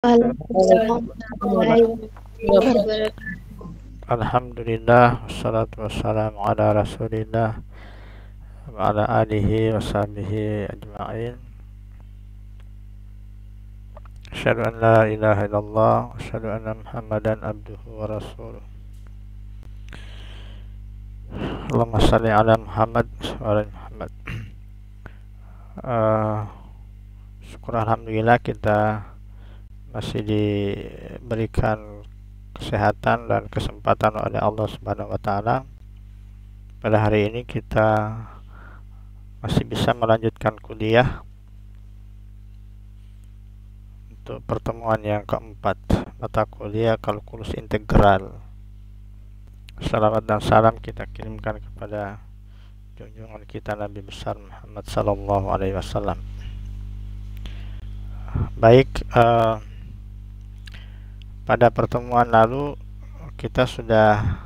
Waalaikumsalam warahmatullahi wabarakatuh. Alhamdulillah wassalatu wassalamu ala rasulillah wa ala alihi wa sahbihi ajma'in. Asyhadu an la ilaha illallah wa asyhadu anna Muhammadan abduhu wa rasuluh. Allahumma salli ala Muhammad wa ala Muhammad. Uh, Syukur alhamdulillah kita masih diberikan kesehatan dan kesempatan oleh Allah Subhanahu wa taala. Pada hari ini kita masih bisa melanjutkan kuliah untuk pertemuan yang keempat, mata kuliah kalkulus integral. Salawat dan salam kita kirimkan kepada junjungan kita Nabi besar Muhammad sallallahu alaihi wasallam. Baik, pada pertemuan lalu kita sudah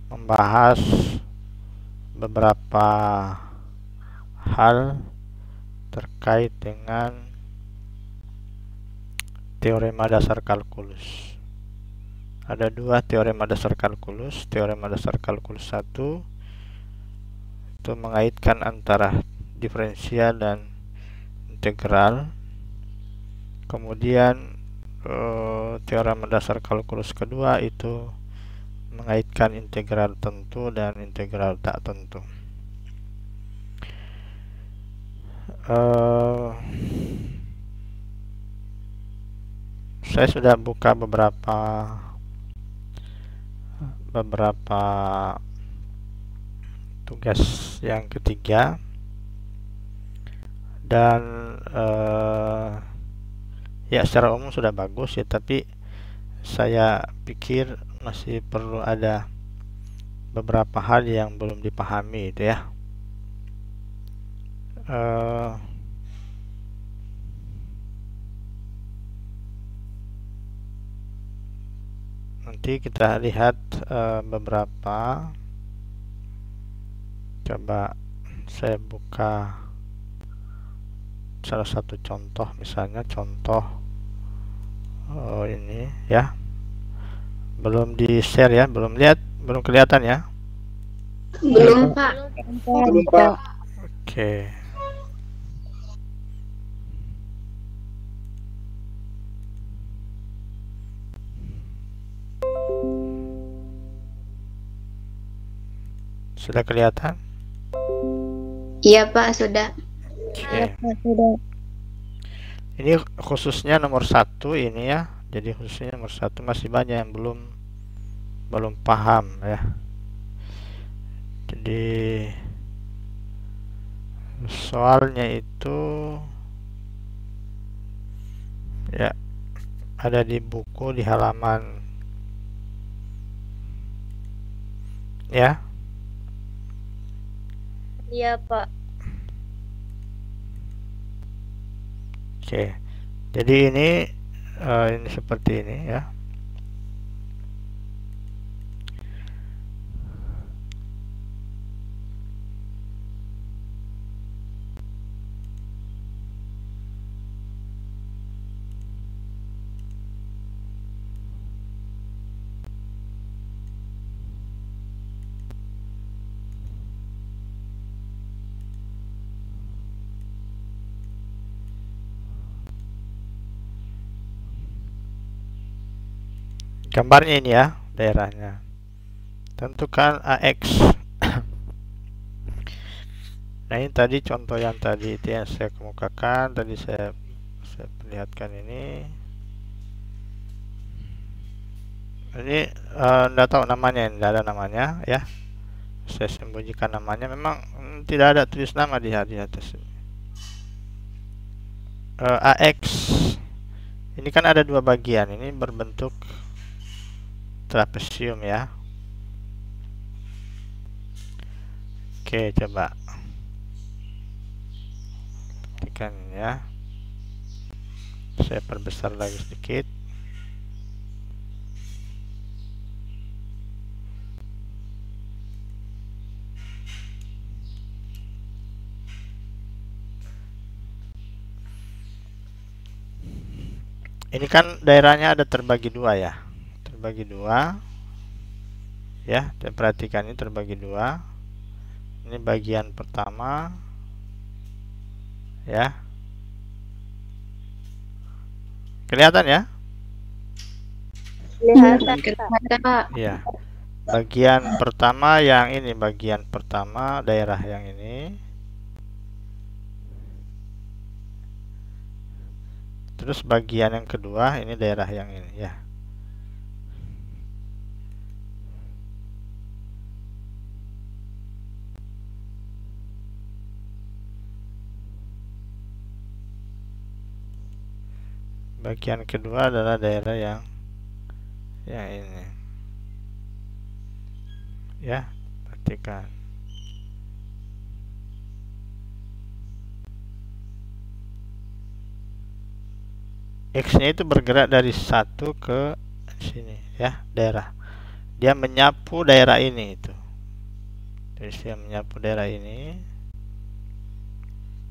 membahas beberapa hal terkait dengan teorema dasar kalkulus. Ada dua teorema dasar kalkulus. Teorema dasar kalkulus 1 itu mengaitkan antara diferensial dan integral. Kemudian teorema dasar kalkulus kedua itu mengaitkan integral tentu dan integral tak tentu. Saya sudah buka beberapa tugas yang ketiga dan ya secara umum sudah bagus ya, tapi saya pikir masih perlu ada beberapa hal yang belum dipahami itu ya. Nanti kita lihat beberapa. Coba saya buka salah satu contoh, misalnya contoh ini ya. Belum di share ya, belum kelihatan ya. Belum, Pak. Oke. Sudah kelihatan? Iya, Pak, sudah. Oke. Ini khususnya nomor 1 ini ya. Jadi khususnya nomor 1 masih banyak yang belum paham ya. Jadi soalnya itu ya ada di buku di halaman ya. Iya, Pak. Oke. Jadi ini seperti ini ya. Gambarnya ini ya, daerahnya. Tentukan AX. Nah, ini tadi contoh yang tadi itu yang saya kemukakan, tadi saya perlihatkan ini. Ini enggak tahu namanya, enggak ada namanya ya. Saya sembunyikan namanya, memang tidak ada tulis nama di atas. AX ini kan ada dua bagian, ini berbentuk trapesium ya. Oke, coba perhatikan ya. Saya perbesar lagi sedikit. Ini kan daerahnya ada terbagi dua ya, terbagi dua ya. Perhatikan, ini terbagi dua. Ini bagian pertama ya, kelihatan ya? Kelihatan, Pak. Kelihatan, Pak. Ya, bagian pertama yang ini, bagian pertama daerah yang ini. Terus bagian yang kedua ini daerah yang ini ya. Bagian kedua adalah daerah yang ini ya. Perhatikan. X-nya itu bergerak dari satu ke sini ya, daerah. Dia menyapu daerah ini itu. Jadi dia menyapu daerah ini.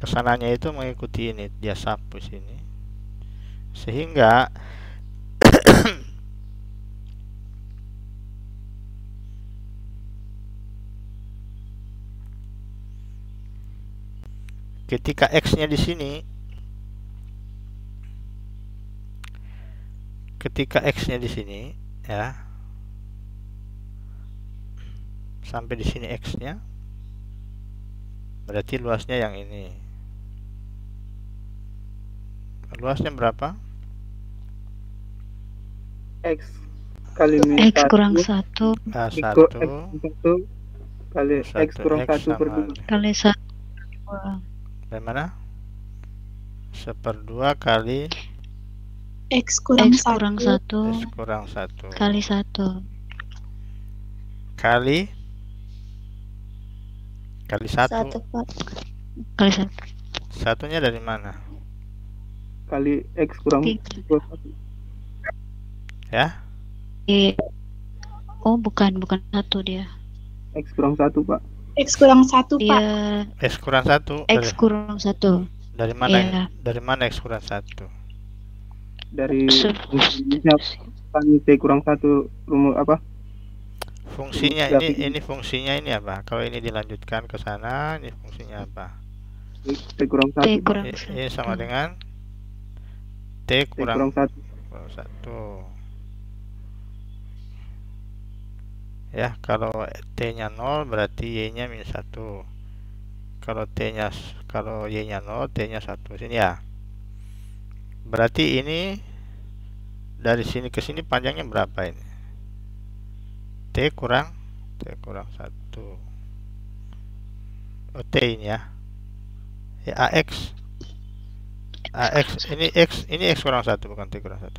Kesananya itu mengikuti ini, dia sapu sini. Sehingga ketika X-nya di sini, ketika X-nya di sini ya, sampai di sini X-nya, berarti luasnya yang ini. Luasnya berapa? X kali min X kurang 1 1 kali X kurang 1 per 2 kali 1 bagaimana? 1/2 kali X kurang 1 X kurang 1 kali 1 kali 1 Pak. kali 1 satunya dari mana? kali X kurang 1 Ya? Oh bukan 1 dia. X kurang 1 Pak. X kurang 1 Dia Pak. X kurang 1 X kurang 1 dari mana? Iya. Dari mana X kurang 1? Dari fungsinya T kurang 1 rumus apa? Fungsinya ini fungsinya ini apa? Kalau ini dilanjutkan ke sana, ini fungsinya apa? T kurang 1 T kurang Ini sama 1 dengan T kurang 1. Ya, kalau T-nya 0 berarti Y-nya minus 1. Kalau Y-nya 0, T-nya 1. Sini ya. Berarti ini dari sini ke sini panjangnya berapa ini? T kurang 1. Oh, T ini ya. Ya, AX ini X kurang 1, bukan T kurang 1.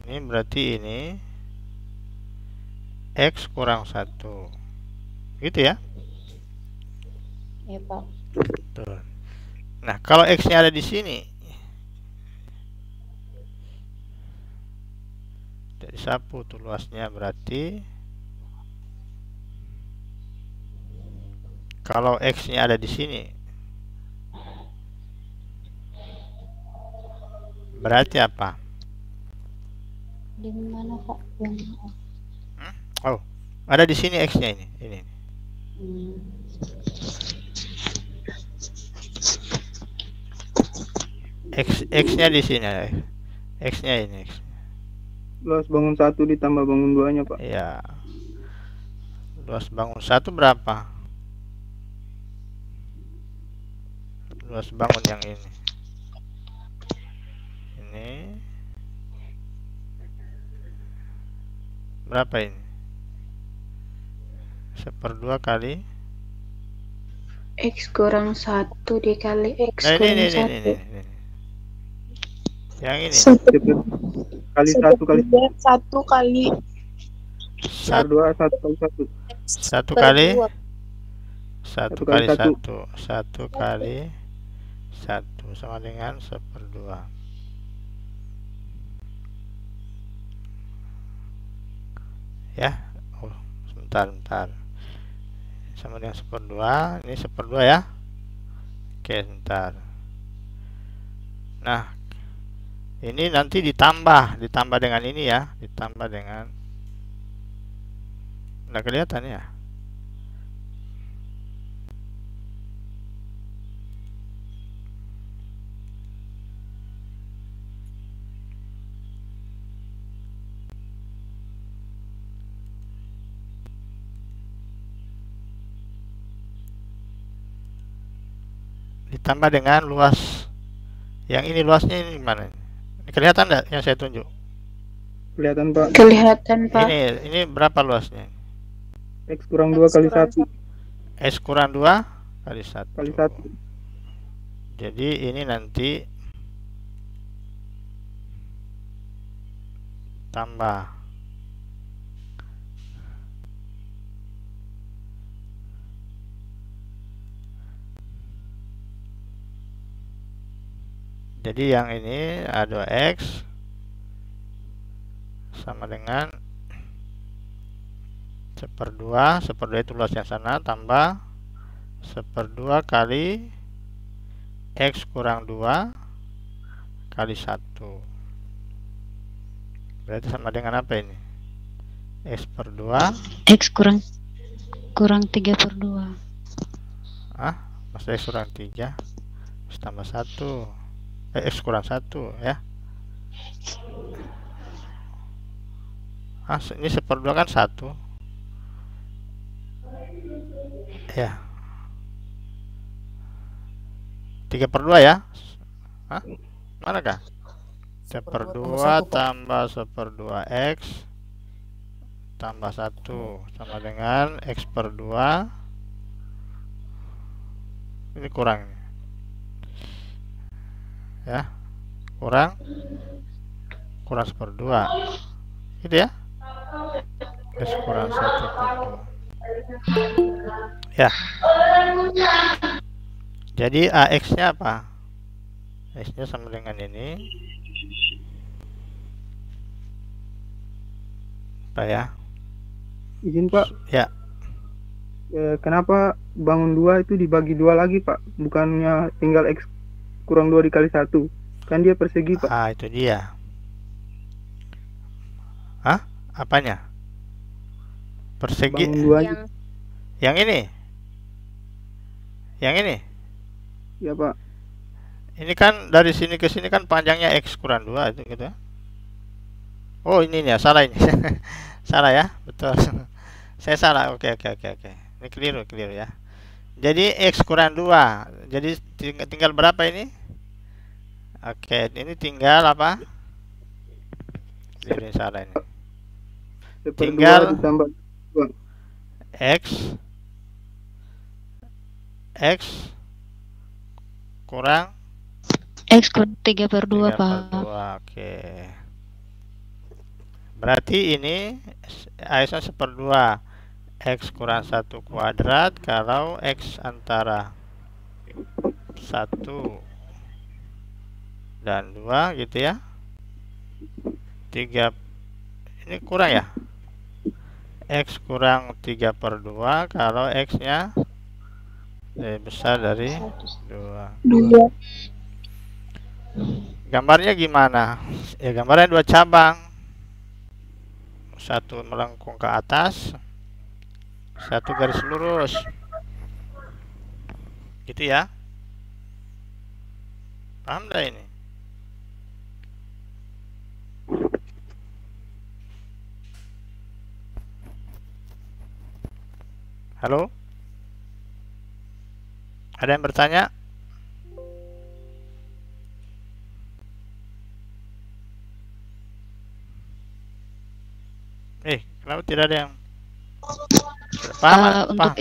Ini berarti ini X kurang 1. Gitu ya? Iya, Pak. Tuh. Nah, kalau X-nya ada di sini, jadi sapu tuh luasnya, berarti kalau X-nya ada di sini, berarti apa? Di mana, Pak? Oh, ada di sini X-nya ini. X-nya di sini. X-nya ini. Luas bangun 1 ditambah bangun 2-nya, Pak. Iya. Luas bangun 1 berapa? Luas bangun yang ini. Ini berapa ini? 1/2 kali X kurang 1 dikali X nah, kurang 1. ini. Yang ini. Kali 1 kali 1 kali 1 kali 1 1 kali 1 kali 1 1 kali 1 sama dengan 1/2. Ya. Oh, sebentar. Sama dengan 1/2. Ini 1/2 ya. Oke, sebentar. Nah, Ini nanti ditambah dengan ini ya, ditambah dengan, nggak kelihatan ya. Ditambah dengan luas. Yang ini luasnya ini gimana? Ini kelihatan nggak yang saya tunjuk? Kelihatan Pak. Kelihatan, Pak. Ini berapa luasnya? X kurang 2 kali 1. X kurang 2 kali 1. Kali 1. Jadi ini nanti tambah. Jadi yang ini A2X sama dengan 1/2 itu luasnya sana, tambah 1/2 kali X kurang 2 kali 1. Berarti sama dengan apa ini? X/2. X kurang 3/2. Maksudnya X kurang 3 tambah 1. X kurang 1 ya. Ini 1/2 kan 1 ya. 3/2 ya. Manakah? 1/2 tambah 1/2 X tambah 1 sama dengan X/2. Ini kurang ya, kurang 1/2 gitu ya. X kurang 1/2 ya. Jadi AX nya apa? X nya sama dengan ini apa ya? Izin Pak. Ya. Kenapa bangun 2 itu dibagi 2 lagi Pak? Bukannya tinggal X kurang 2 dikali 1. Kan dia persegi Pak. Itu dia. Apanya? Persegi. Bangun 2 aja. Yang ini? Yang ini? Ya Pak. Ini kan dari sini ke sini kan panjangnya X kurang 2 itu gitu. Oh ini ya, salah ini. Salah ya, betul. Saya salah. Oke. Ini keliru ya. Jadi X kurang 2. Jadi tinggal berapa ini? Oke, ini tinggal apa? Ini salah ini. Tinggal ditambah 2. X kurang 3/2 Pak. Oke. Berarti ini X-nya 1/2. X kurang 1 kuadrat kalau X antara 1 dan 2 gitu ya. 3 ini kurang ya. X kurang 3/2 kalau X nya lebih besar dari 2. Gambarnya gimana? Ya gambarnya 2 cabang. Satu melengkung ke atas, satu garis lurus. Gitu ya. Paham dah ini? Halo? Ada yang bertanya? Kenapa tidak ada yang paham? Untuk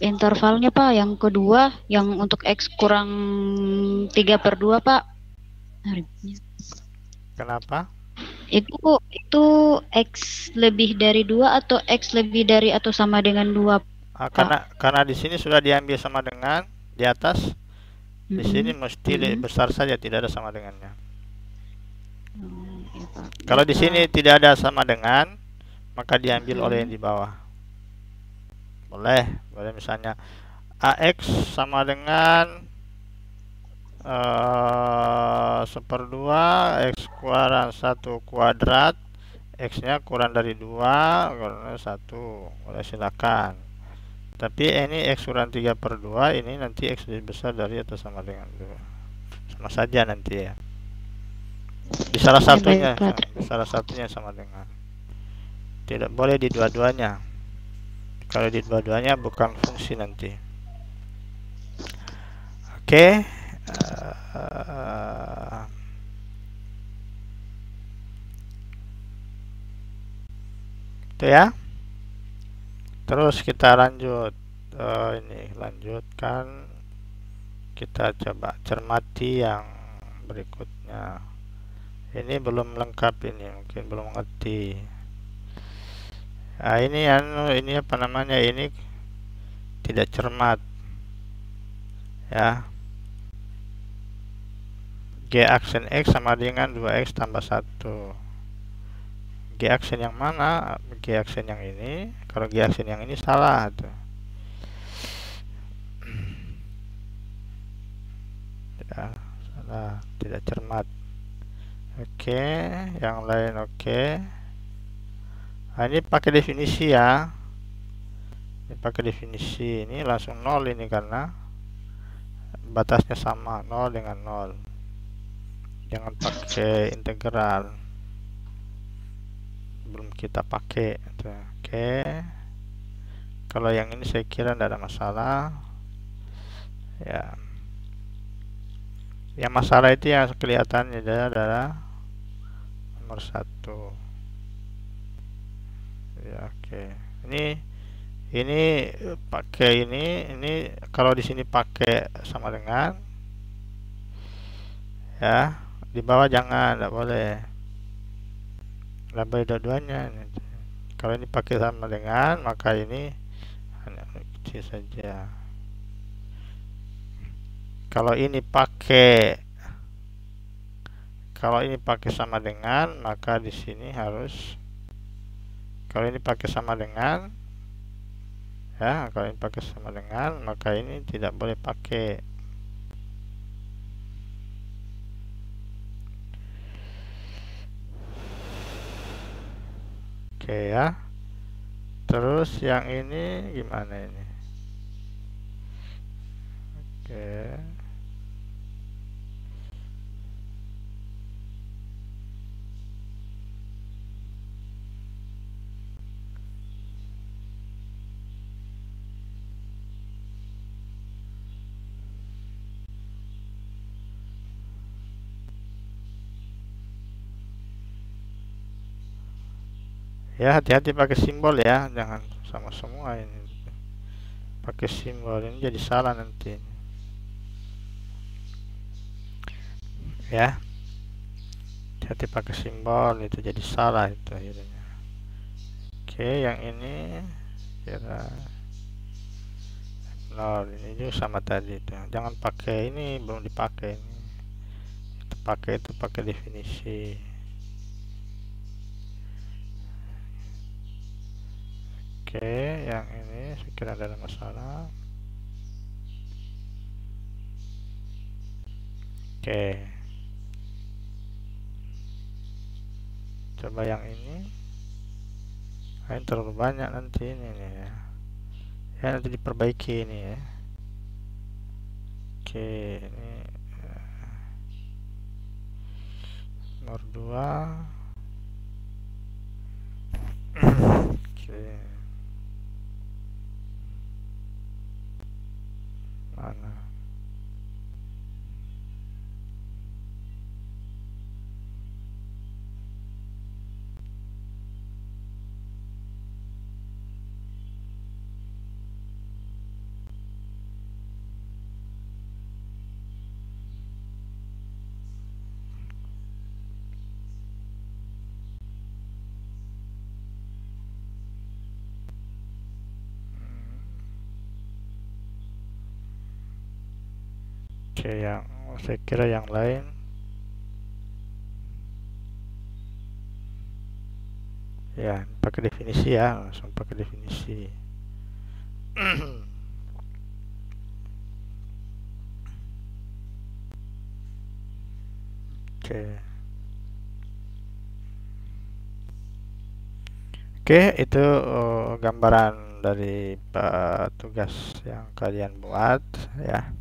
intervalnya Pak, yang kedua yang untuk X kurang 3/2 Pak. Kenapa? Itu X lebih dari 2 atau X lebih dari atau sama dengan 2? Karena di sini sudah diambil sama dengan di atas. Di sini mesti lebih besar saja, tidak ada sama dengannya. Kalau di sini tidak ada sama dengan, maka diambil oleh yang di bawah. Boleh misalnya AX sama dengan 1/2 X kurang 1 kuadrat, X nya kurang dari 2 karena 1, boleh silakan. Tapi ini X kurang 3/2, ini nanti X lebih besar dari atau sama dengan 2, sama saja nanti ya. Di salah satunya, di salah satunya sama dengan, tidak boleh di dua-duanya. Kalau di dua-duanya bukan fungsi nanti. Oke. Itu ya. Terus kita lanjut. Ini lanjutkan. Kita coba cermati yang berikutnya. Ini belum lengkap, ini mungkin belum ngerti. Nah, ini apa namanya? Ini tidak cermat. Ya. G aksen X sama dengan 2X tambah 1. G aksen yang mana? G aksen yang ini. Kalau G aksen yang ini salah tuh. Ya, salah, tidak cermat. Oke, yang lain oke. Nah, ini pakai definisi ya. Ini pakai definisi. Ini langsung 0 ini karena batasnya sama, 0 dengan 0. Jangan pakai integral, belum kita pakai. Oke. Kalau yang ini saya kira tidak ada masalah. Ya. Yang masalah itu yang kelihatannya adalah nomor 1. Ya, oke. Ini pakai ini kalau di sini pakai sama dengan, ya. Di bawah jangan, tidak boleh. Lebih dua-duanya. Kalau ini pakai sama dengan, maka ini hanya kecil saja. Kalau ini pakai sama dengan, maka di sini harus. Kalau ini pakai sama dengan, ya. Kalau ini pakai sama dengan, maka ini tidak boleh pakai. Oke ya. Terus yang ini gimana ini? Oke. Ya, hati-hati pakai simbol ya, jangan sama semua ini. Pakai simbol ini jadi salah nanti. Ya. Hati-hati pakai simbol itu jadi salah itu akhirnya. Oke, yang ini kira 0, ini juga sama tadi itu. Jangan pakai ini, belum dipakai ini. Itu pakai definisi. Oke, yang ini saya kira ada masalah. Oke. Coba yang ini. Ini terlalu banyak nanti ini nih ya. Ya, nanti diperbaiki ini ya. Oke, ini nomor 2. Oke. Mana? Oke, yang saya kira yang lain. Ya, pakai definisi ya, langsung pakai definisi. Oke, itu gambaran dari tugas yang kalian buat ya.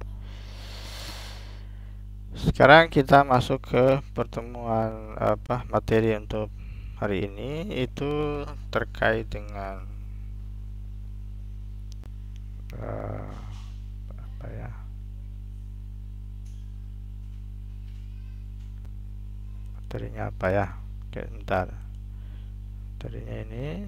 Sekarang kita masuk ke pertemuan materi untuk hari ini, itu terkait dengan apa ya? Materinya apa ya? Oke, bentar. Materinya ini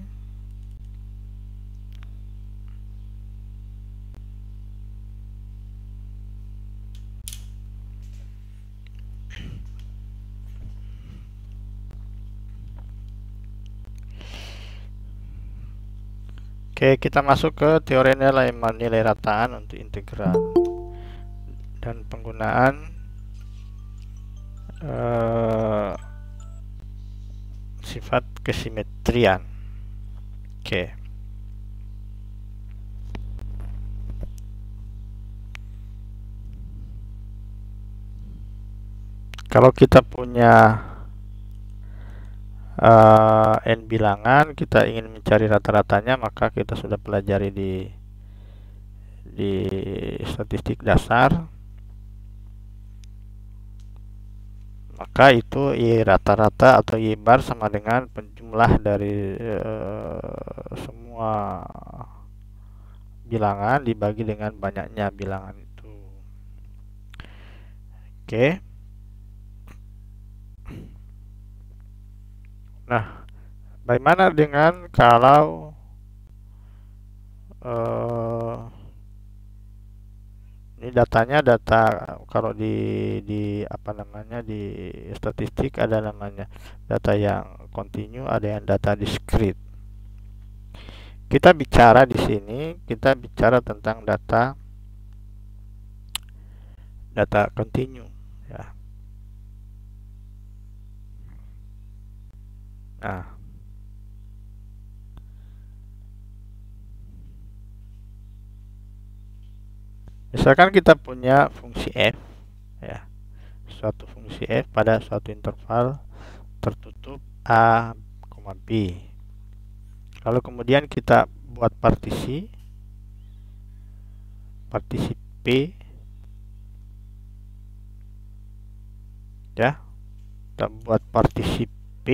Oke, kita masuk ke teori nilai rataan untuk integral dan penggunaan sifat kesimetrian. Oke. Kalau kita punya n bilangan, kita ingin mencari rata-ratanya, maka kita sudah pelajari di statistik dasar. Maka itu Y rata-rata atau Y bar sama dengan penjumlah dari semua bilangan dibagi dengan banyaknya bilangan itu. Oke. Nah, bagaimana dengan kalau ini datanya kalau di apa namanya, di statistik ada namanya data yang kontinu, ada yang data diskrit. Kita bicara di sini, kita bicara tentang data kontinu ya. Nah, misalkan kita punya fungsi f ya, suatu fungsi f pada suatu interval tertutup a, b. Lalu kemudian kita buat partisi p ya, kita buat partisi p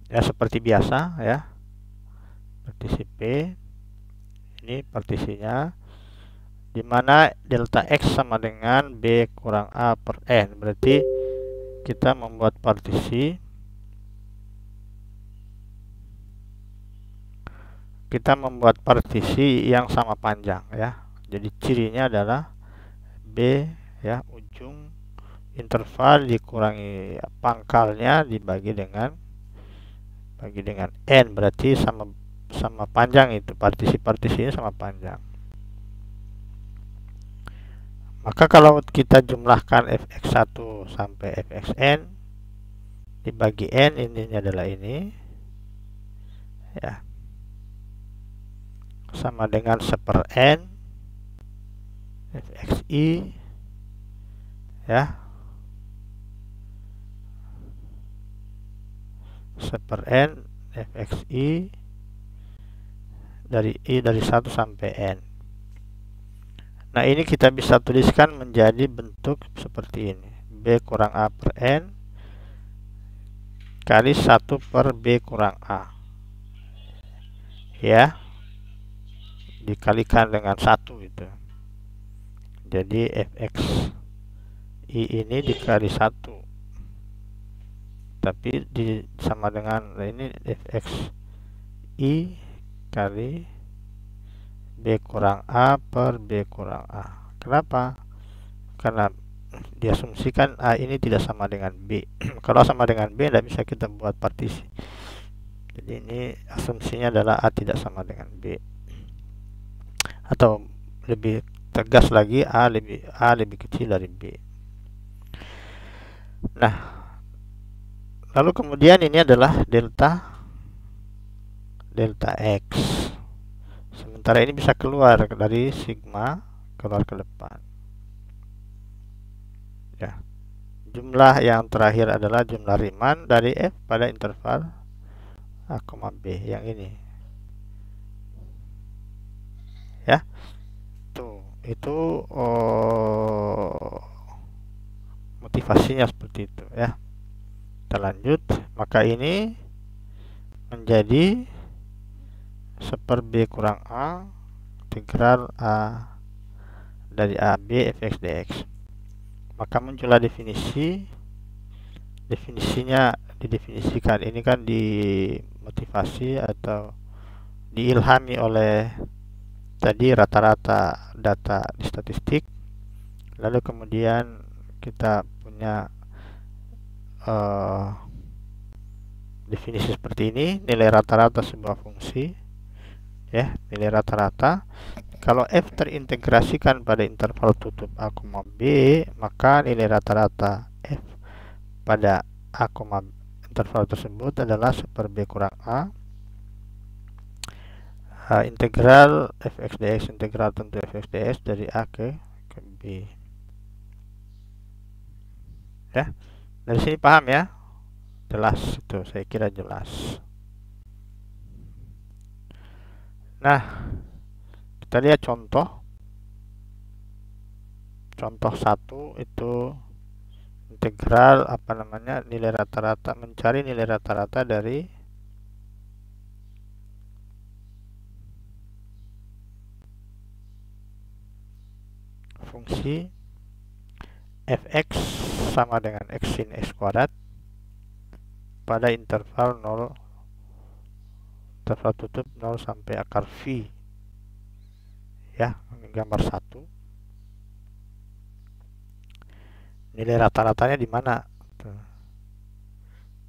ya, seperti biasa ya. Partisi P ini partisinya, dimana delta X sama dengan B kurang A per N. Berarti kita membuat partisi, yang sama panjang ya. Jadi cirinya adalah B ya, ujung interval dikurangi pangkalnya dibagi dengan N, berarti sama panjang itu, partisi-partisinya sama panjang. Maka kalau kita jumlahkan fx1 sampai fxn dibagi n, ininya adalah ini ya, sama dengan 1/n fxi ya, 1/n fxi dari i dari 1 sampai n. Nah, ini kita bisa tuliskan menjadi bentuk seperti ini, B kurang A per N kali 1 per B kurang A ya, dikalikan dengan 1 itu. Jadi fx i ini dikali 1, tapi sama dengan ini fx i kali B kurang A per B kurang A. Kenapa? Karena diasumsikan A ini tidak sama dengan B. Kalau sama dengan B tidak bisa kita buat partisi. Jadi ini asumsinya adalah A tidak sama dengan B. Atau lebih tegas lagi, A lebih kecil dari B. Nah, Lalu kemudian ini adalah delta X. Sementara ini bisa keluar dari sigma, keluar ke depan. Ya. Jumlah yang terakhir adalah jumlah Riemann dari F pada interval A, B yang ini. Ya. Itu motivasinya seperti itu ya. Kita lanjut, maka ini menjadi 1/b kurang A integral A dari AB fx dx. Maka muncullah definisinya didefinisikan. Ini kan dimotivasi atau diilhami oleh tadi rata-rata data di statistik. Lalu kemudian kita punya definisi seperti ini, nilai rata-rata sebuah fungsi ya, nilai rata-rata kalau f terintegrasikan pada interval tutup A, B, maka nilai rata-rata f pada A, interval tersebut adalah 1/b kurang A integral fx dx, integral tentu fx dx dari A ke B. Ya, dari sini paham ya? Jelas itu, saya kira jelas. Nah, kita lihat contoh 1 itu integral nilai rata-rata, mencari nilai rata-rata dari fungsi fx sama dengan x sin x kuadrat pada interval 0, interval tutup 0 sampai akar V ya, gambar 1. Nilai rata-ratanya di mana?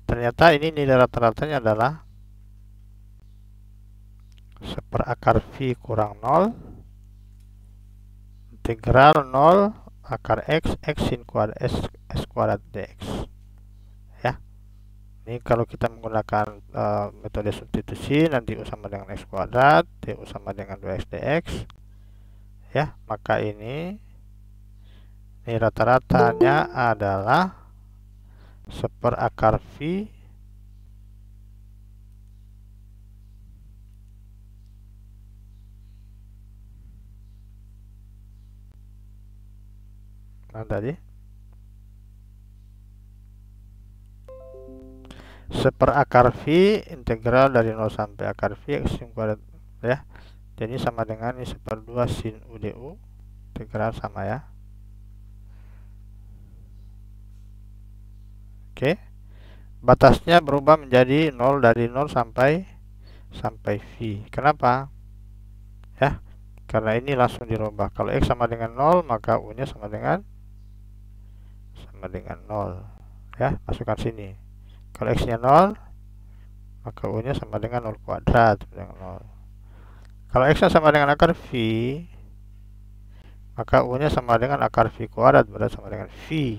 Ternyata ini nilai rata-ratanya adalah 1/akar V kurang 0 integral 0 akar x sin kuadrat s kuadrat dx. Ya, ini kalau kita menggunakan metode substitusi, nanti U sama dengan x kuadrat, du sama dengan 2x dx. Ya, maka ini rata-ratanya adalah 1/akar V tadi 1/akar V integral dari 0 sampai akar V x sin kuadrat ya. Jadi sama dengan ini 1/2 sin U du, integral sama ya. Oke. Batasnya berubah menjadi 0 dari 0 sampai V. Kenapa? Ya, karena ini langsung dirubah. Kalau x sama dengan 0, maka U-nya sama dengan 0 ya, masukkan sini. Kalau x-nya 0, maka U-nya sama dengan 0 kuadrat, dengan 0. Kalau x-nya sama dengan akar V, maka U-nya sama dengan akar V kuadrat, berarti sama dengan V.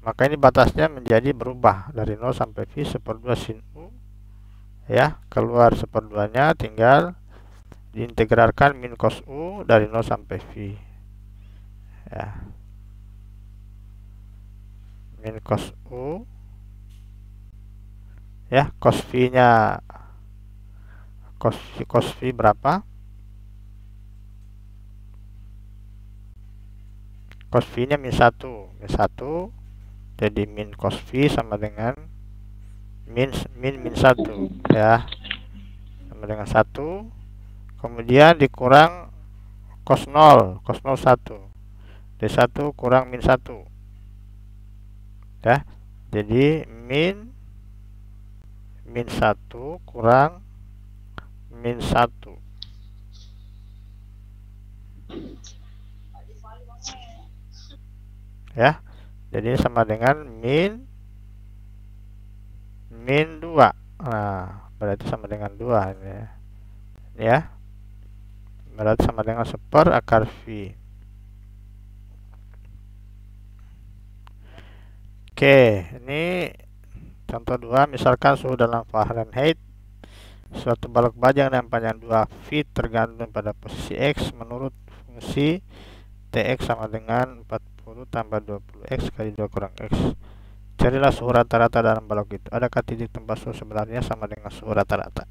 Maka ini batasnya menjadi berubah dari 0 sampai V 1/2 sin U ya, keluar 1/2-nya tinggal diintegralkan min cos U dari 0 sampai V ya, min cos U ya, cos V nya cos V berapa? Cos V nya min 1, jadi min cos V sama dengan min 1 ya, sama dengan 1, kemudian dikurang cos 0 1, dari 1 kurang min 1 ya, jadi min 1 kurang min 1 ya, jadi sama dengan min 2. Nah, berarti sama dengan 2 ini ya, berarti sama dengan 1/akar V. Oke, ini contoh 2, misalkan suhu dalam Fahrenheit suatu balok baja dengan panjang 2 feet tergantung pada posisi X menurut fungsi Tx sama dengan 40 tambah 20X kali 2 kurang X. Carilah suhu rata-rata dalam balok itu. Adakah titik tempat suhu sebenarnya sama dengan suhu rata-rata?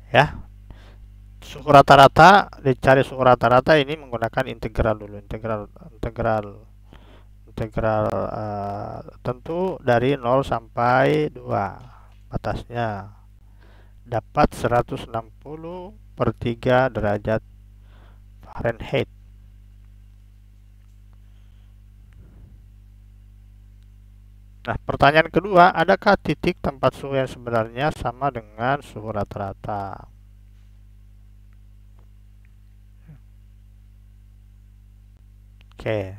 Ya, suhu rata-rata, dicari suhu rata-rata ini menggunakan integral dulu. Integral tentu dari 0 sampai 2 batasnya dapat 160 per 3 derajat Fahrenheit. Nah, pertanyaan kedua, adakah titik tempat suhu yang sebenarnya sama dengan suhu rata-rata? Oke.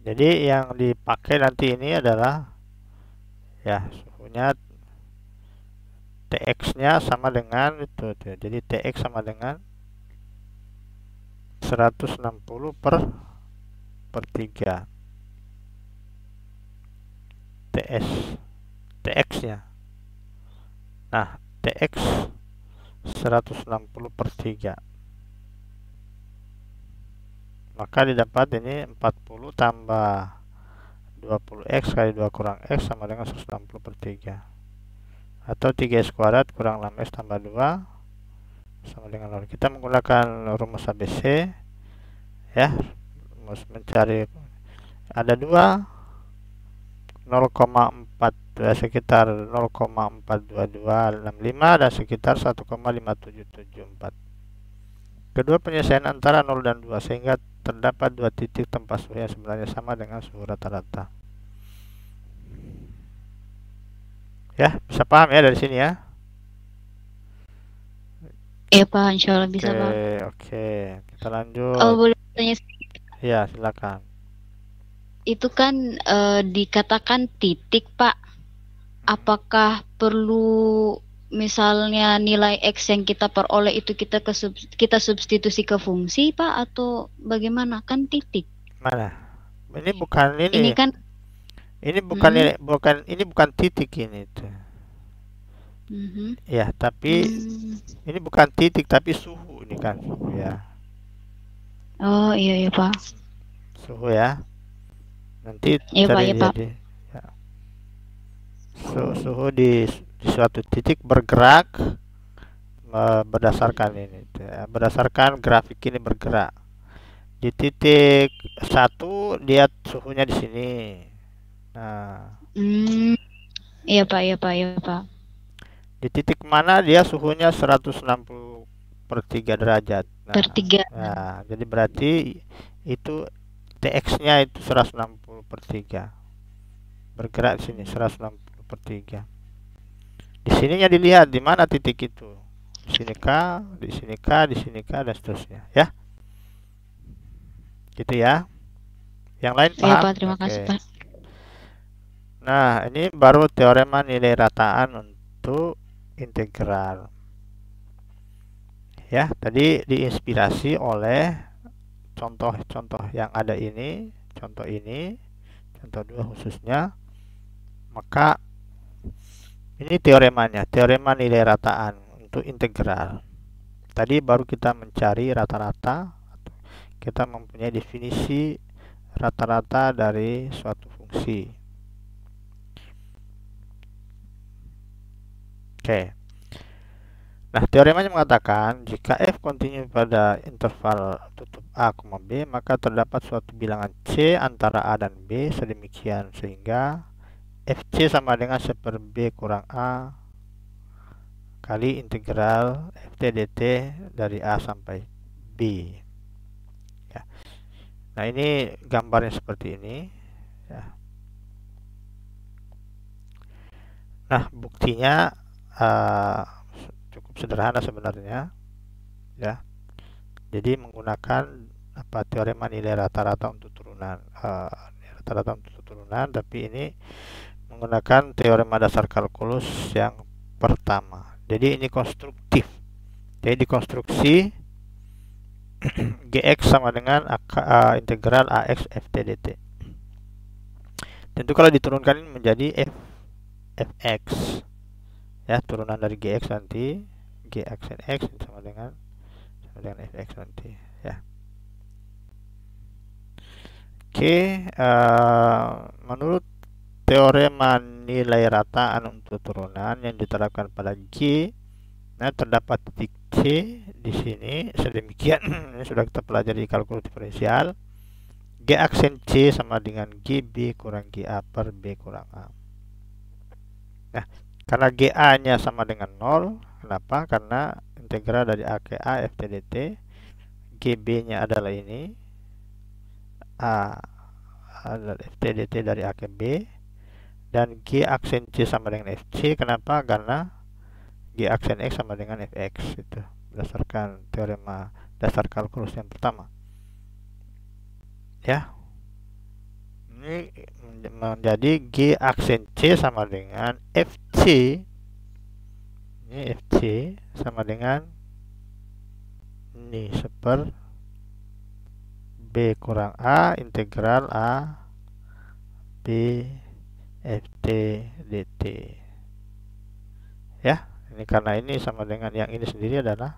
Jadi yang dipakai nanti ini adalah ya suhunya Tx-nya sama dengan itu. Jadi Tx sama dengan 160 per 3 Tx-nya. Nah, Tx 160 per 3. Maka didapat ini 40 tambah 20X kali 2 kurang X sama dengan 160 per 3. Atau 3x kuadrat kurang 6x tambah 2 sama dengan 0. Kita menggunakan rumus ABC. Ya, rumus mencari ada 2 0,4 sekitar 0,42265 dan sekitar 1,5774. Kedua penyelesaian antara 0 dan 2 sehingga terdapat 2 titik tempat suhu yang sebenarnya sama dengan suhu rata-rata. Ya, bisa paham ya dari sini ya? Iya Pak, insya Allah bisa Pak. Oke, kita lanjut. Oh, boleh tanya sedikit? Ya, silakan. Itu kan dikatakan titik Pak. Apakah perlu misalnya nilai X yang kita peroleh itu kita substitusi ke fungsi Pak, atau bagaimana? Kan titik. Mana? Ini bukan ini. Ini kan ini bukan nilai, ini bukan titik ini tuh. Ya, tapi ini bukan titik tapi suhu ini kan suhu ya. Oh iya Pak. Suhu ya. Nanti iya Pak, iya Pak. Ya. Suhu di suatu titik bergerak berdasarkan ini, berdasarkan grafik ini bergerak. Di titik 1 dia suhunya di sini. Nah. Iya Pak, iya Pak, iya Pak. Di titik mana dia suhunya 160 per 3 derajat. Nah, per 3. Nah, jadi berarti itu Tx-nya itu 160 per 3. Bergerak di sini 160 per 3. Di sininya dilihat di mana titik itu. Di sini kah, di sini kah, di sini kah, dan seterusnya ya. Gitu ya. Yang lain paham? Iya Pak, terima kasih Pak. Nah, ini baru teorema nilai rataan untuk integral. Ya, tadi diinspirasi oleh contoh-contoh yang ada ini, contoh 2 khususnya. Maka ini teoremanya, teorema nilai rataan untuk integral. Tadi baru kita mencari rata-rata, kita mempunyai definisi rata-rata dari suatu fungsi. Oke. Nah, teoremanya mengatakan jika f kontinu pada interval tutup A, B, maka terdapat suatu bilangan C antara A dan B sedemikian sehingga FC sama dengan 1 per B kurang A kali integral ft dt dari A sampai B. Ya. Nah, ini gambarnya seperti ini. Ya. Nah, buktinya cukup sederhana sebenarnya ya. Jadi menggunakan teorema nilai rata-rata untuk turunan, tapi ini menggunakan teorema dasar kalkulus yang pertama. Jadi ini konstruktif. Jadi dikonstruksi Gx sama dengan integral AX FT dt. Tentu kalau diturunkan ini menjadi Fx. Ya, turunan dari Gx nanti G aksen X sama dengan Fx nanti ya. Oke, menurut teorema nilai rataan untuk turunan yang diterapkan pada G, nah terdapat titik C di sini sedemikian. Ini sudah kita pelajari kalkulus diferensial. G aksen C sama dengan GB kurang GA per B kurang A. Nah, karena GA nya sama dengan 0, kenapa? Karena integral dari A ke A FT dt, GB nya adalah ini, A adalah FT dt dari A ke B, dan G aksen C sama dengan FC. Kenapa? Karena G aksen X sama dengan Fx, itu berdasarkan teorema dasar kalkulus yang pertama ya. Ini menjadi G aksen C sama dengan FC, ini FC sama dengan ini seper B kurang A integral A B FT dt ya. Ini karena ini sama dengan yang ini sendiri adalah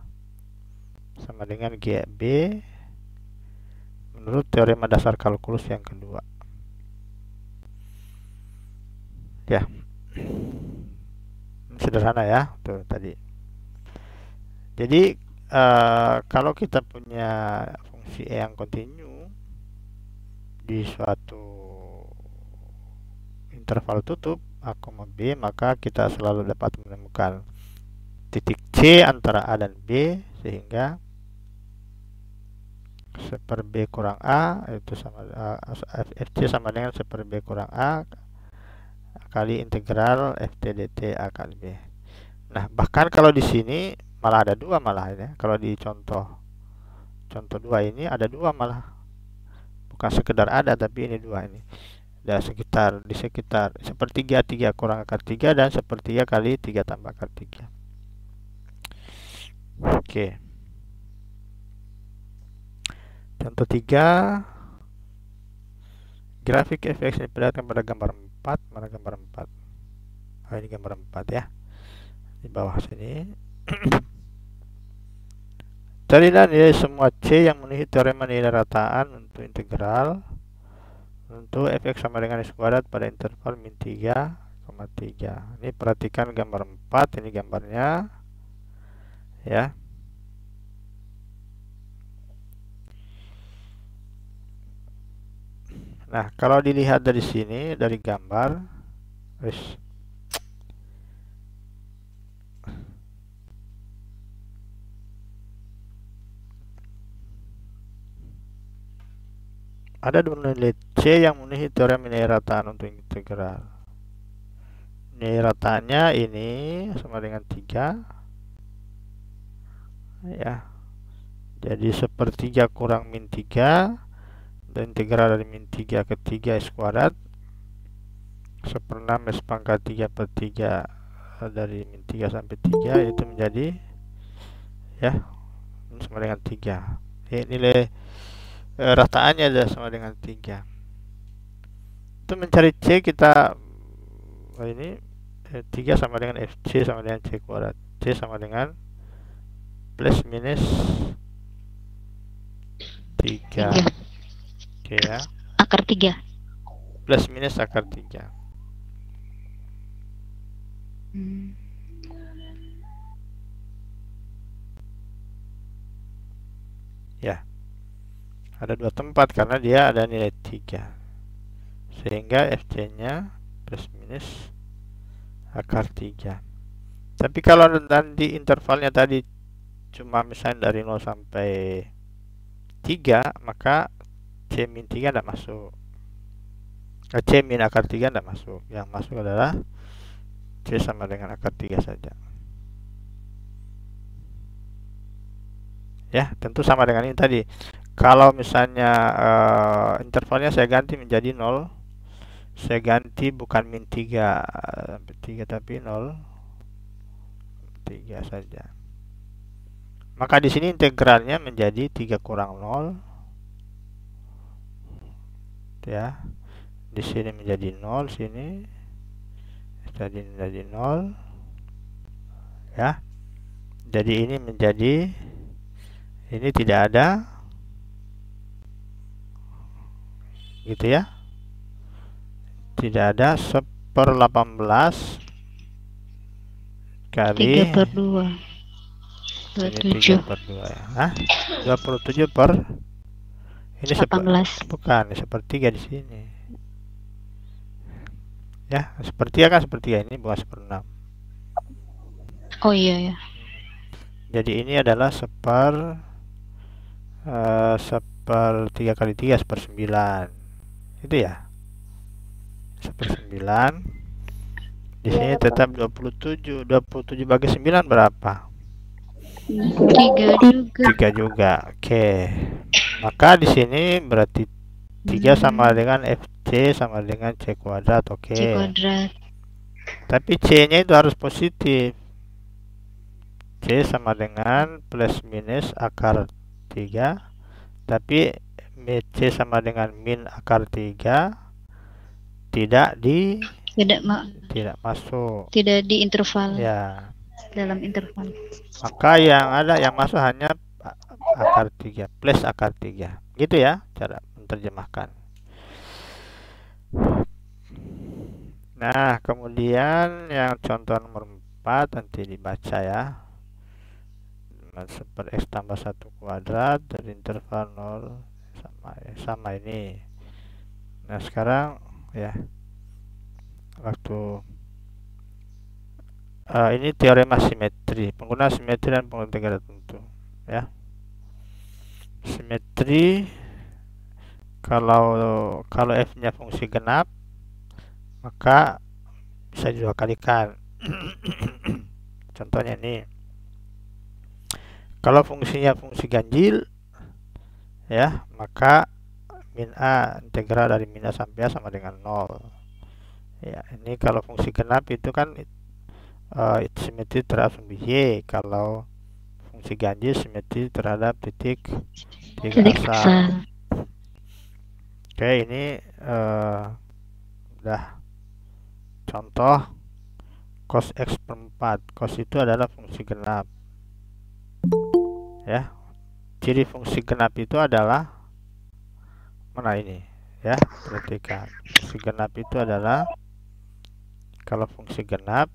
sama dengan GB menurut teorema dasar kalkulus yang kedua ya. Sederhana ya tuh tadi. Jadi kalau kita punya fungsi E yang kontinu di suatu interval tutup A, B, maka kita selalu dapat menemukan titik C antara A dan B, sehingga seper B kurang A itu sama FC sama dengan seper B kurang A kali integral FT dt A kali B. Nah, bahkan kalau di sini malah ada dua malah ya. Kalau di contoh 2 ini ada dua malah. Bukan sekedar ada, tapi ini dua ini. Ada sekitar sepertiga 3 kurang akar 3 dan sepertiga kali 3 tambah akar 3. Oke. Contoh 3. Grafik Fx diperlihatkan pada gambar 4. Mana gambar 4? Oh, ini gambar 4 ya. Di bawah sini. Carilah nilai semua C yang memenuhi teorema nilai rataan untuk integral untuk Fx sama dengan X kuadrat pada interval min 3,3. Ini perhatikan gambar 4, ini gambarnya ya. Nah, kalau dilihat dari sini, dari gambar, ada dua nilai C yang memenuhi teorema nilai rataan untuk integral. Nilai rataannya ini sama dengan 3 ya. Jadi sepertiga kurang min 3, dan integral dari min 3 ke 3 X kuadrat seper 6 S pangkat 3 per 3 dari min 3 sampai 3, itu menjadi ya sama dengan 3. Nilai rataannya adalah sama dengan 3. Untuk mencari C kita ini 3 sama dengan FC sama dengan C kuadrat. C sama dengan plus minus 3. Oke ya. Akar 3. Plus minus akar 3. Ya. Ada dua tempat karena dia ada nilai 3. Sehingga FC-nya plus minus akar 3. Tapi kalau nanti intervalnya tadi cuma misalnya dari 0 sampai 3, maka C min 3 tidak masuk. C min akar 3 tidak masuk. Yang masuk adalah C sama dengan akar 3 saja. Ya, tentu sama dengan ini tadi. Kalau misalnya intervalnya saya ganti menjadi 0, Saya ganti bukan min 3 tapi 0, 3 saja. Maka di sini integralnya menjadi 3 kurang 0, ya. Di sini menjadi 0, sini jadi 0, ya. Jadi ini menjadi, ini tidak ada, gitu ya. Tidak ada 1/18 kali 3/2. ini 3/2 ya. Hah? 27 ini 18. bukan, ini 1/3 di sini. Ya, 1/3 kan 1/3 ini bukan 1/6. Oh iya ya. Jadi ini adalah 1/3 kali 3 1/9. Itu ya. 1/9. Di sini tetap 27. 27 bagi 9 berapa? 3 juga. 3 juga. Oke. Maka di sini berarti 3 sama dengan FC sama dengan C kuadrat. Oke. C kuadrat. Tapi C-nya itu harus positif. C sama dengan plus minus akar 3. Tapi C sama dengan min akar 3 tidak masuk. Tidak di interval. Ya. Dalam interval. Maka yang masuk hanya akar 3 plus akar 3. Gitu ya cara menerjemahkan. Nah, kemudian yang contoh nomor 4 nanti dibaca ya. Super X tambah 1 kuadrat dari interval 0 sama ini. Nah, sekarang ya waktu ini teorema simetri, pengguna simetri dan pengguna integra tentu ya. Simetri, kalau f-nya fungsi genap maka bisa dua kalikan. Contohnya ini, kalau fungsinya fungsi ganjil ya, maka min a integral dari min a sampai a sama dengan 0 ya. Ini kalau fungsi genap itu kan simetri terhadap sumbu y. Kalau fungsi ganjil simetri terhadap titik asal. Oke, ini udah contoh cos x per 4. Cos itu adalah fungsi genap ya. Ciri fungsi genap itu adalah mana ini ya, perhatikan. Fungsi genap itu adalah, kalau fungsi genap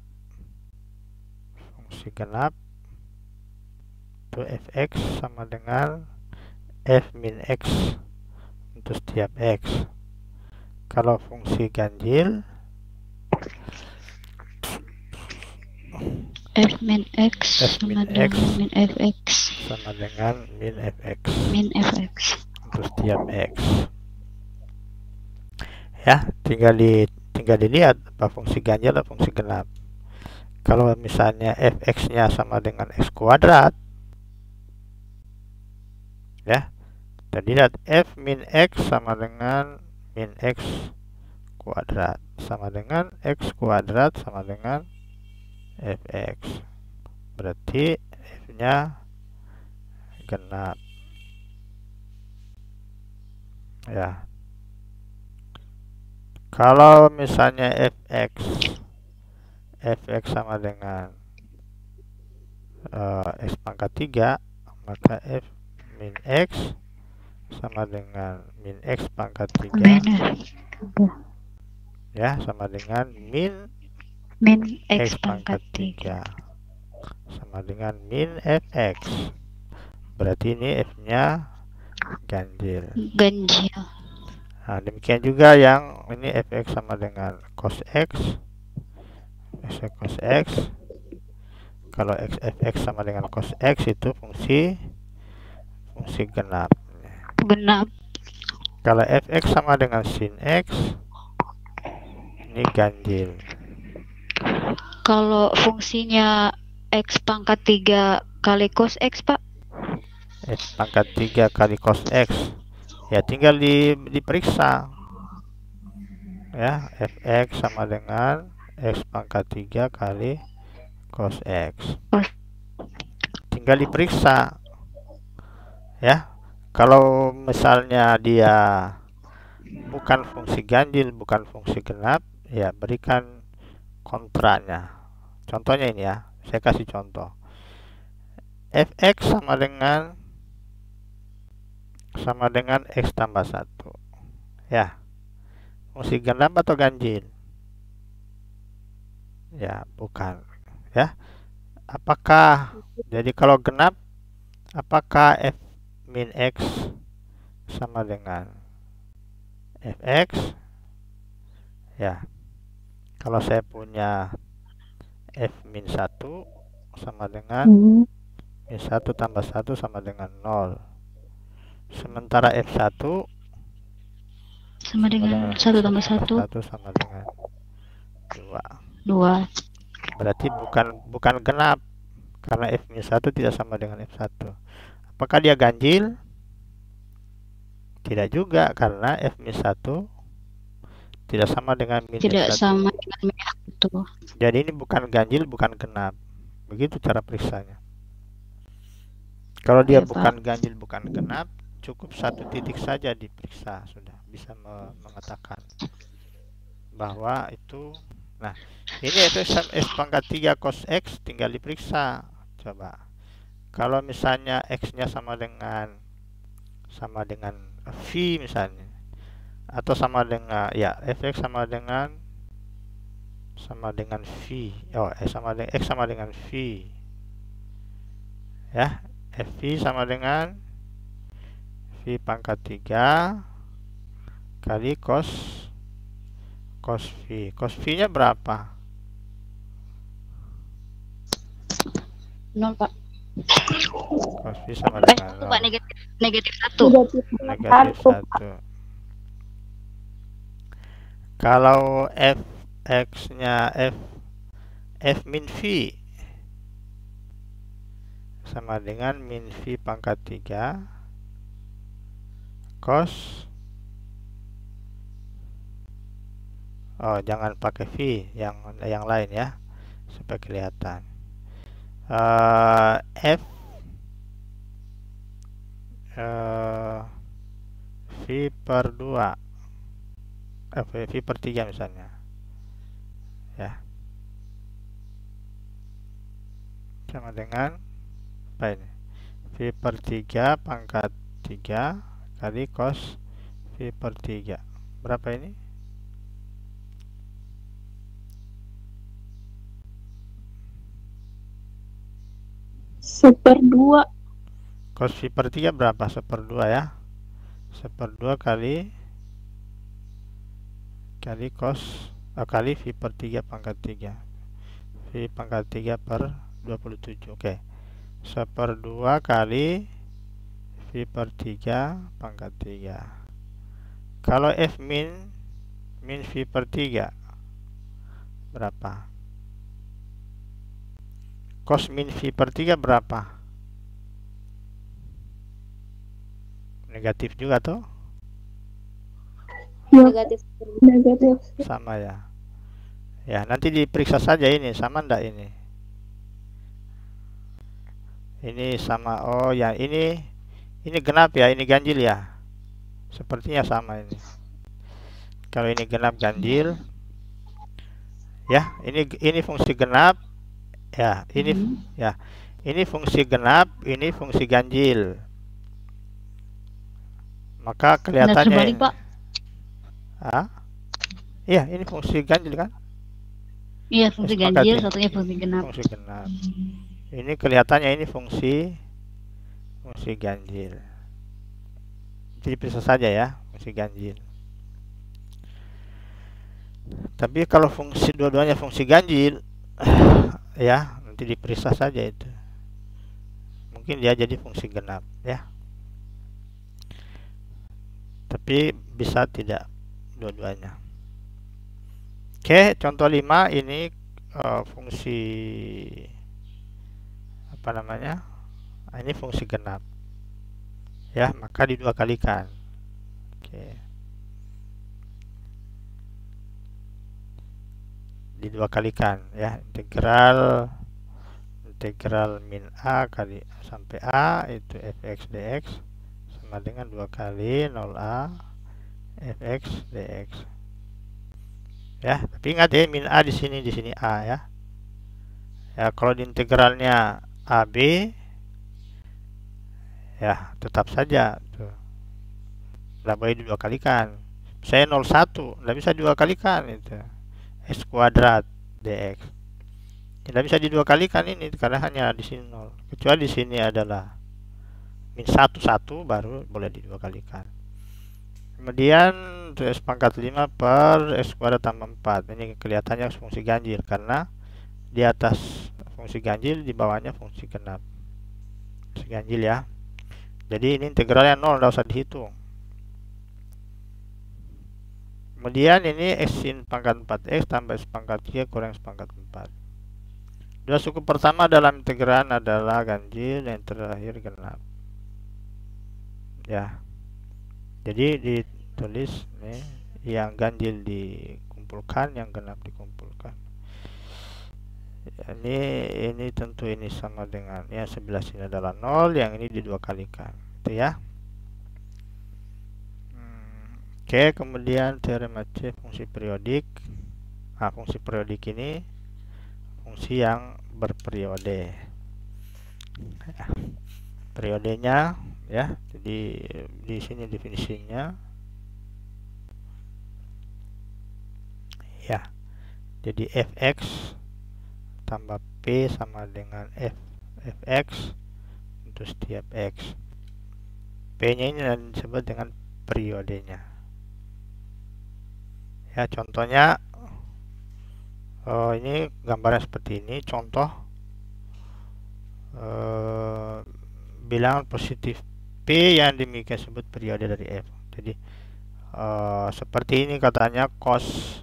itu fx sama dengan f min x untuk setiap x. Kalau fungsi ganjil f min x sama dengan min fx sama dengan min fx untuk setiap x ya. Tinggal dilihat apa fungsi ganjil atau fungsi genap. Kalau misalnya fx nya sama dengan x kuadrat ya, tadi lihat f min x sama dengan min x kuadrat sama dengan x kuadrat sama dengan fx, berarti f nya genap ya. Kalau misalnya fx sama dengan x pangkat 3, maka f min x sama dengan min x pangkat 3 ya, sama dengan min x pangkat 3 sama dengan min fx, berarti ini f nya ganjil. Nah, demikian juga yang ini fx sama dengan cos x, cos x. Kalau fx sama dengan cos x itu fungsi genap. Kalau fx sama dengan sin x, ini ganjil. Kalau fungsinya x pangkat 3 kali cos x, Pak? X pangkat 3 kali cos x ya, tinggal diperiksa ya, fx sama dengan x pangkat 3 kali cos x. Tinggal diperiksa ya. Kalau misalnya dia bukan fungsi ganjil, bukan fungsi genap, ya berikan kontranya. Contohnya ini ya, saya kasih contoh. Fx sama dengan x tambah 1. Ya, fungsi genap atau ganjil? Ya, bukan. Ya, apakah, jadi kalau genap, apakah f min x sama dengan fx? Ya, kalau saya punya f min 1 sama dengan min 1 tambah 1 sama dengan 0. Sementara f1 sama dengan 1 tambah 1 sama dengan 2. 2. Berarti bukan genap karena f min 1 tidak sama dengan f1. Apakah dia ganjil? Tidak juga, karena f min 1 tidak sama dengan min Tidak 1. sama dengan min 1. Jadi ini bukan ganjil, bukan genap. Begitu cara periksanya. Kalau dia Ya, bukan Pak. ganjil, bukan genap, cukup satu titik saja diperiksa, sudah bisa mengatakan bahwa itu. Nah, ini fx pangkat 3 cos x tinggal diperiksa. Coba. Kalau misalnya x-nya sama dengan v misalnya, atau sama dengan, ya, fx sama dengan v. Sama dengan x sama dengan v. Ya, fv sama dengan v pangkat 3 kali cos v. Cos v-nya berapa? 0, Pak. Cos v sama dengan 0. Pak, negatif 1. Negatif 1. Kalau fx-nya f min v sama dengan min v pangkat 3 cos, jangan pakai v, yang lain ya, supaya kelihatan. F v per 2, v per 3 misalnya, ya, sama dengan apa ini? V per 3 pangkat 3 kali cos v per 3. Berapa ini? Seper 2. Cos v per 3 berapa? Seper 2 ya. Seper 2 kali cos, kali v per 3 pangkat 3. V pangkat 3 per 27. Oke. Seper 2 kali v per 3 pangkat 3. Kalau f min v per 3 berapa? Cos min v per 3 berapa? Negatif juga tuh? Negatif. Sama ya. Ya, nanti diperiksa saja ini sama enggak ini. Ini sama. Oh ya, ini genap ya, ini ganjil ya. Sepertinya sama ini. Kalau ini genap ganjil, ya, ini fungsi genap. Ya, ini fungsi genap, ini fungsi ganjil. Maka kelihatannya Terbalik, Pak. Iya, ini fungsi ganjil kan? Iya, fungsi ganjil, satunya fungsi genap. Fungsi genap. Ini kelihatannya ini fungsi ganjil. Jadi bisa saja ya, fungsi ganjil. Tapi kalau dua-duanya fungsi ganjil, ya, nanti diperiksa saja itu. Mungkin dia jadi fungsi genap, ya. Tapi bisa tidak dua-duanya. Oke, contoh 5 ini fungsi apa namanya? Ini fungsi genap. Ya, maka didua kalikan. Oke. didua kalikan ya. Integral min A kali sampai A itu fx dx sama dengan 2 kali 0A fx dx. Ya, tapi ingat ya min A di sini A ya. Ya, kalau di integralnya AB ya tetap saja tuh. Tidak boleh didua kalikan. Saya 01, tidak bisa dua kalikan itu. X kuadrat dx. Tidak bisa didua kalikan ini karena hanya di sini 0. Kecuali di sini adalah min 1 baru boleh didua kalikan. Kemudian x pangkat 5 per x kuadrat tambah 4. Ini kelihatannya fungsi ganjil karena di atas fungsi ganjil, di bawahnya fungsi genap. Fungsi ganjil ya. Jadi ini integralnya 0, tidak usah dihitung. Kemudian ini x sin pangkat 4x tambah x pangkat 3 kurang x pangkat 4. Dua suku pertama dalam integran adalah ganjil, yang terakhir genap. Ya. Jadi ditulis nih, yang ganjil dikumpulkan, yang genap dikumpulkan. Ini tentu ini sama dengan yang sebelah sini adalah 0, yang ini didua kalikan. Itu ya. Oke, kemudian teorema C fungsi periodik. Nah, fungsi periodik ini fungsi yang berperiode. Ya. Periodenya ya. Jadi di sini definisinya. Ya. Jadi fx tambah p sama dengan fx untuk setiap x. P-nya ini disebut dengan periodenya. Ya, contohnya ini gambarnya seperti ini. Contoh bilangan positif P yang demikian sebut periode dari F. Jadi seperti ini katanya cos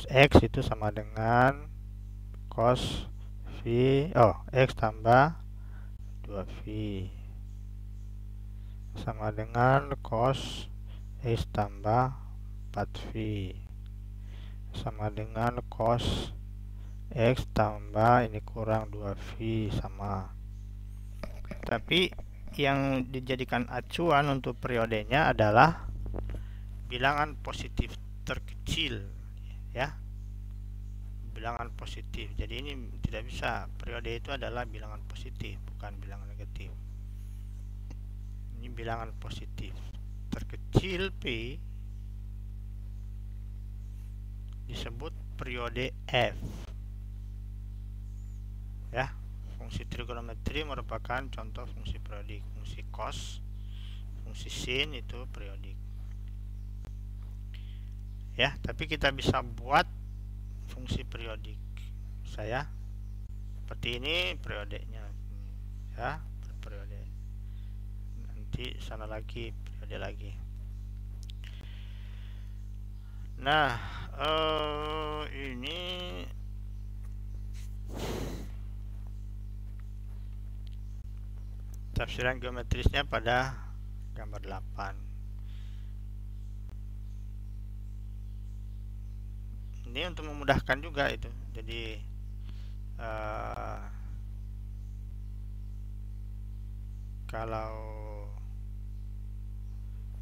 X itu sama dengan cos V X tambah 2V sama dengan cos X tambah 4V sama dengan cos X tambah ini kurang 2V sama. Tapi yang dijadikan acuan untuk periodenya adalah bilangan positif terkecil ya. Bilangan positif. Jadi ini tidak bisa, periode itu adalah bilangan positif, bukan bilangan negatif. Ini bilangan positif terkecil P disebut periode F. Ya, fungsi trigonometri merupakan contoh fungsi periodik. Fungsi cos, fungsi sin itu periodik. Ya, tapi kita bisa buat fungsi periodik. Saya seperti ini periodenya. Ya, periode. Nanti sana lagi periode lagi. Nah, ini tafsiran geometrisnya pada gambar 8. Ini untuk memudahkan juga itu. Jadi kalau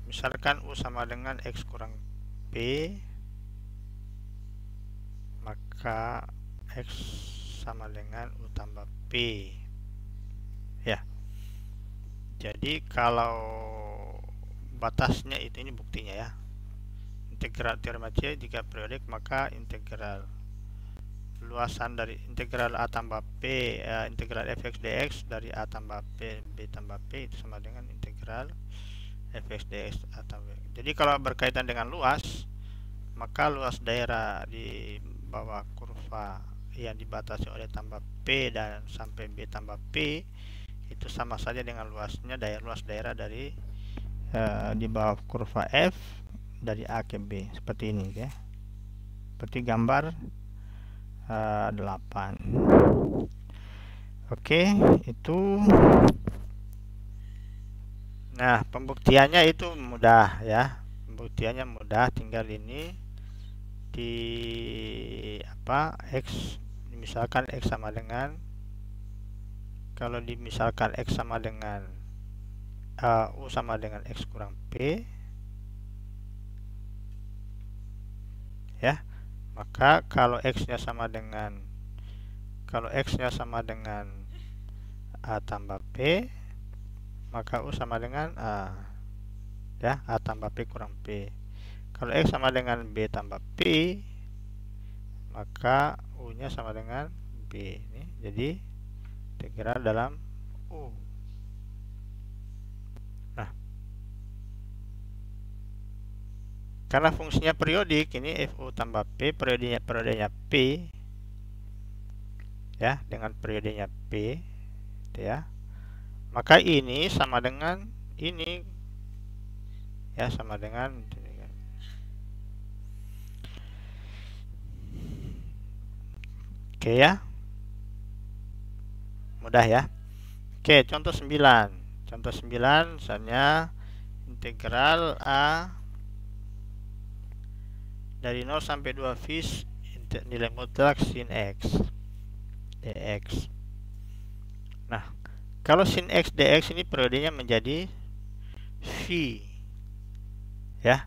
misalkan U sama dengan X kurang P, maka X sama dengan U tambah P ya. Jadi kalau batasnya itu, ini buktinya ya, integral teorema C jika periodik, maka integral luasan dari integral A tambah P integral fx dx dari A tambah P B tambah P itu sama dengan integral fx dx A tambah B. Jadi kalau berkaitan dengan luas, maka luas daerah di bawah kurva yang dibatasi oleh tambah P dan sampai B tambah P itu sama saja dengan luasnya luas daerah dari di bawah kurva F dari A ke B, seperti ini ya. Seperti gambar 8. Oke, itu. Nah, pembuktiannya itu mudah ya. pembuktiannya mudah, tinggal ini di apa, X misalkan X sama dengan, kalau misalkan X sama dengan U sama dengan X kurang P, ya, maka kalau X-nya sama dengan, A tambah P, maka U sama dengan A, ya, A tambah P kurang P. Kalau X sama dengan B tambah P, maka U nya sama dengan B. Ini jadi integral dalam U. Nah, karena fungsinya periodik, ini FU tambah P, periodenya P, ya, dengan periodenya P, gitu ya, maka ini sama dengan ini, ya, sama dengan oke ya, mudah ya. Oke, contoh 9. Contoh 9 misalnya integral A dari 0 sampai 2 V nilai mutlak sin X dx. Nah, kalau sin X dx ini periodenya menjadi V, ya,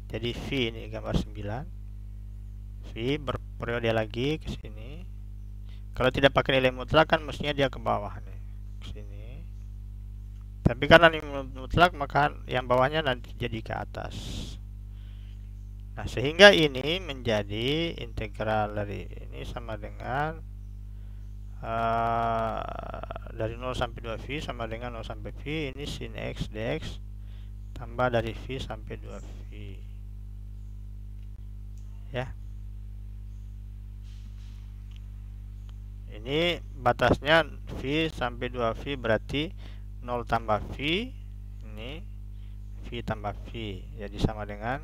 jadi V ini gambar 9, V berperiode lagi ke sini. Kalau tidak pakai nilai mutlak kan mestinya dia ke bawah nih, ke sini. Tapi karena ini mutlak maka yang bawahnya nanti jadi ke atas. Nah, sehingga ini menjadi integral dari ini sama dengan dari 0 sampai 2V sama dengan 0 sampai V, ini sin X dx tambah dari V sampai 2V, ya. Ini batasnya V sampai 2V, berarti 0 tambah V, ini V tambah V, jadi sama dengan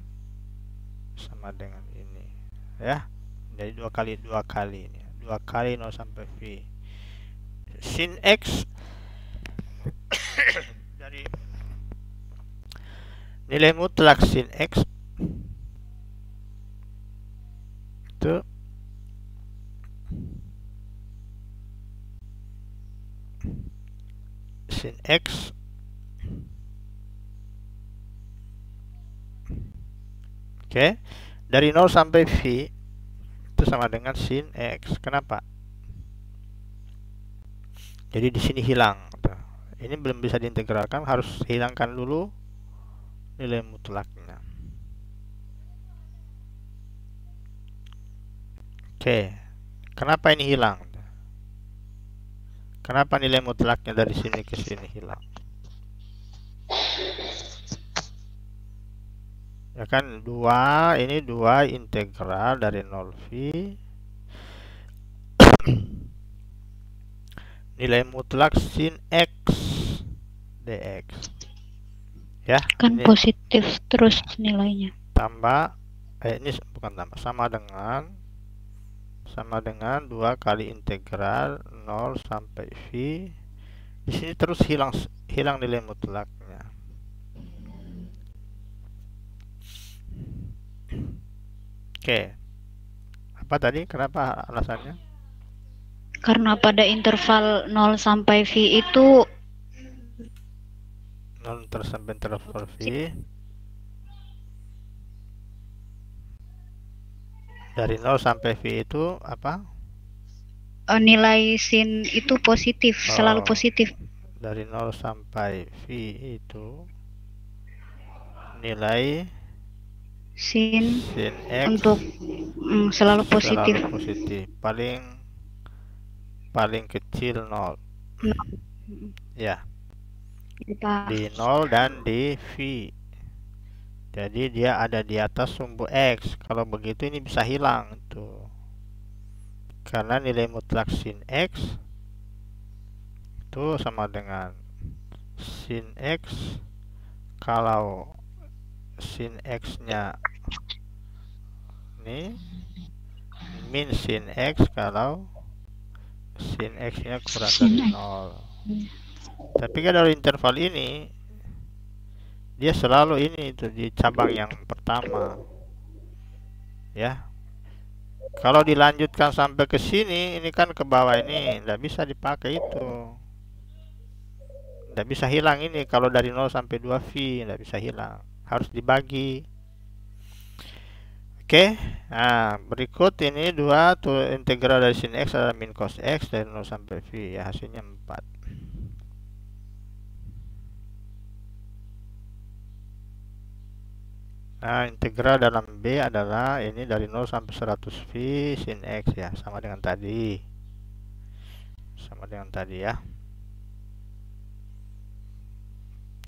ini, ya. Jadi dua kali ini, 2 kali 0 sampai V. Sin X dari nilai mutlak sin X itu sin X oke, dari 0 sampai V itu sama dengan sin X. Kenapa? Jadi di sini hilang. Ini belum bisa diintegralkan, harus hilangkan dulu nilai mutlaknya. Oke, kenapa ini hilang? Kenapa nilai mutlaknya dari sini ke sini hilang? Ya kan, ini 2 integral dari 0V nilai mutlak sin X dx, ya, Kan ini positif terus nilainya. tambah ini bukan tambah, sama dengan 2 kali integral 0 sampai V. Di sini terus hilang nilai mutlaknya. Oke. Apa tadi? Kenapa alasannya? Karena pada interval 0 sampai V itu 0 sampai interval V dari 0 sampai V itu apa? Nilai sin itu positif, selalu positif. Dari 0 sampai V itu nilai Sin X untuk selalu positif. Paling kecil 0. Ya. Kita Di 0 dan di V. Jadi dia ada di atas sumbu X. Kalau begitu ini bisa hilang tuh. Karena nilai mutlak sin X itu sama dengan sin X kalau sin X-nya ini min sin X kalau sin X-nya kurang dari 0. Tapi kan dari interval ini dia selalu ini itu di cabang yang pertama. Ya. Kalau dilanjutkan sampai ke sini, ini kan ke bawah ini, tidak bisa dipakai itu. Tidak bisa hilang ini kalau dari 0 sampai 2V, tidak bisa hilang. Harus dibagi. Oke. Nah, berikut ini 2 tuh integral dari sin X adalah min cos X dari 0 sampai V, ya hasilnya 4. Nah, integral dalam B adalah ini dari 0 sampai 100V sin X, ya, sama dengan tadi. Sama dengan tadi, ya.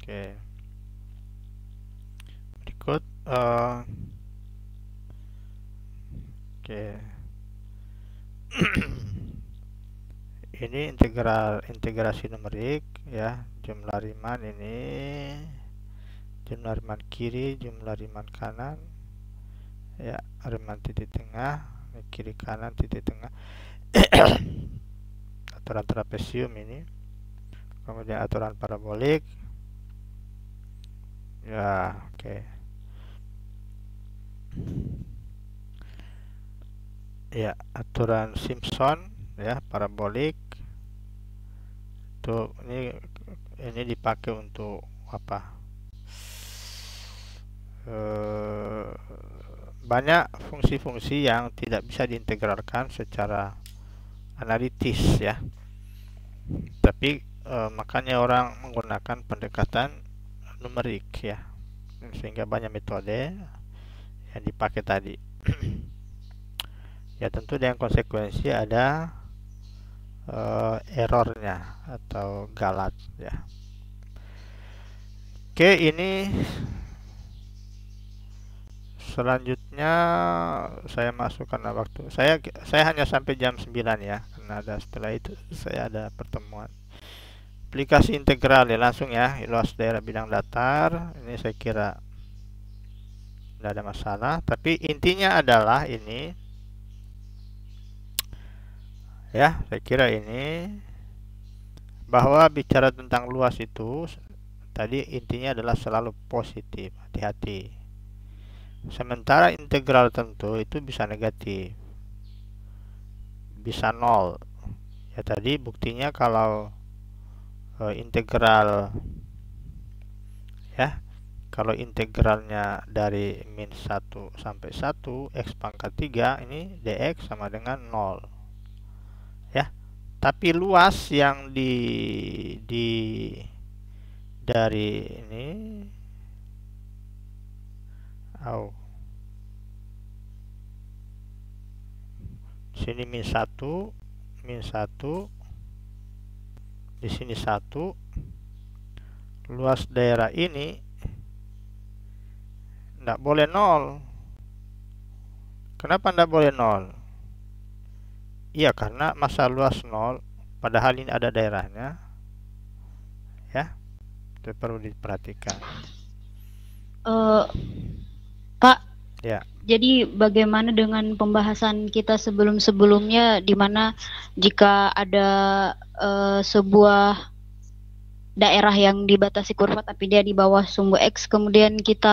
Oke. Berikut oke. Ini integrasi numerik, ya, jumlah Riemann ini jumlah Riemann kiri, jumlah Riemann kanan, ya, Riemann titik tengah, kiri kanan titik tengah. Aturan trapesium ini, kemudian aturan parabolik, ya, oke. Ya, aturan Simpson, ya, parabolik. Tuh, ini dipakai untuk apa? Banyak fungsi-fungsi yang tidak bisa diintegralkan secara analitis, ya. Tapi makanya orang menggunakan pendekatan numerik, ya, sehingga banyak metode yang dipakai tadi. Ya, tentu dengan konsekuensi ada errornya atau galat, ya. Oke, ini selanjutnya saya masukkan waktu. Saya hanya sampai jam 9, ya, karena setelah itu saya ada pertemuan. Aplikasi integral, ya, langsung, ya, luas daerah bidang datar. Ini saya kira tidak ada masalah, tapi intinya adalah ini, ya, saya kira ini bahwa bicara tentang luas itu tadi intinya adalah selalu positif, hati-hati. Sementara integral tentu itu bisa negatif, bisa 0. Ya, tadi buktinya kalau integral, ya, kalau integralnya dari min 1 sampai 1 X pangkat 3, ini dx sama dengan 0, ya. Tapi luas yang dari ini, sini min 1, di sini 1. Luas daerah ini tidak boleh 0. Kenapa tidak boleh 0? Iya, karena masa luas 0, padahal ini ada daerahnya, ya. Itu perlu diperhatikan. Pak, ya. Jadi bagaimana dengan pembahasan kita sebelum-sebelumnya, di mana jika ada sebuah daerah yang dibatasi kurva tapi dia di bawah sumbu X, kemudian kita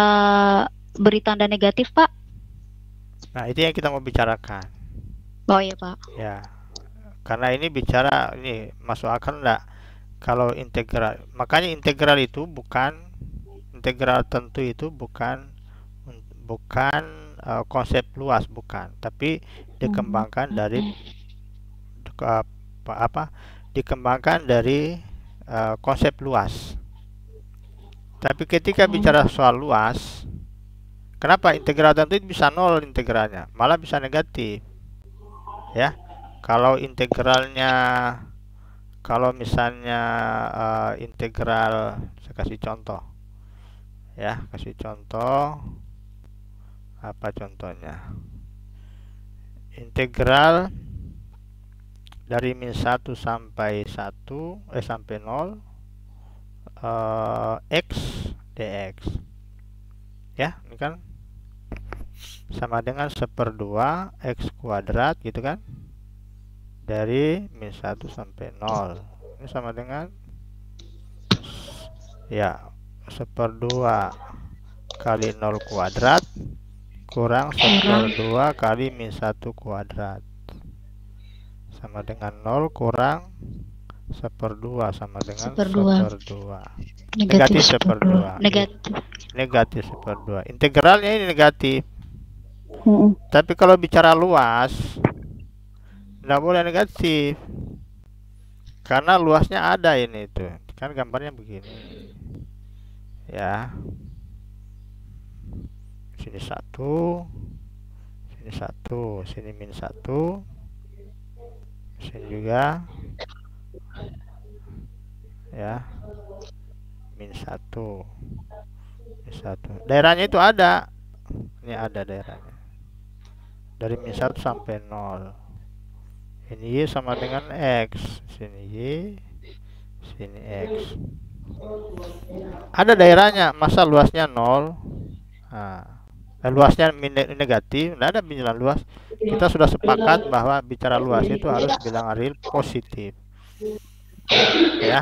beri tanda negatif, Pak? Nah, itu yang kita mau bicarakan. Oh iya, Pak. Ya, karena ini bicara, ini masuk akal enggak kalau integral. Makanya integral itu bukan, integral tentu itu bukan konsep luas, bukan, tapi dikembangkan dari dikembangkan dari konsep luas. Tapi ketika bicara soal luas, kenapa integral tentu itu bisa 0 integralnya, malah bisa negatif, ya. Kalau integralnya, kalau misalnya integral, saya kasih contoh, ya, kasih contoh. Apa contohnya? Integral dari min 1 sampai 1 sampai 0 X dx, ya, ini kan sama dengan 1/2 X kuadrat, gitu kan, dari min 1 sampai 0. Ini sama dengan, ya, 1/2 kali 0 kuadrat kurang 1/2 kali min 1 kuadrat sama dengan 0 kurang 1/2 sama dengan 1/2. Negatif 1/2. Negatif 1/2. Integralnya ini negatif. Tapi kalau bicara luas, tidak boleh negatif. Karena luasnya ada ini tuh. Kan gambarnya begini. Ya. Sini 1. Sini 1, sini min 1. Sini juga. Ya. Min 1. Min 1. Daerahnya itu ada. Ini ada daerahnya. Dari min 1 sampai 0. Ini Y sama dengan X. Sini Y, sini X. Ada daerahnya, masa luasnya 0? Nah, luasnya negatif, tidak ada bilangan luas. Kita sudah sepakat bahwa bicara luas itu harus bilangan real positif. Ya.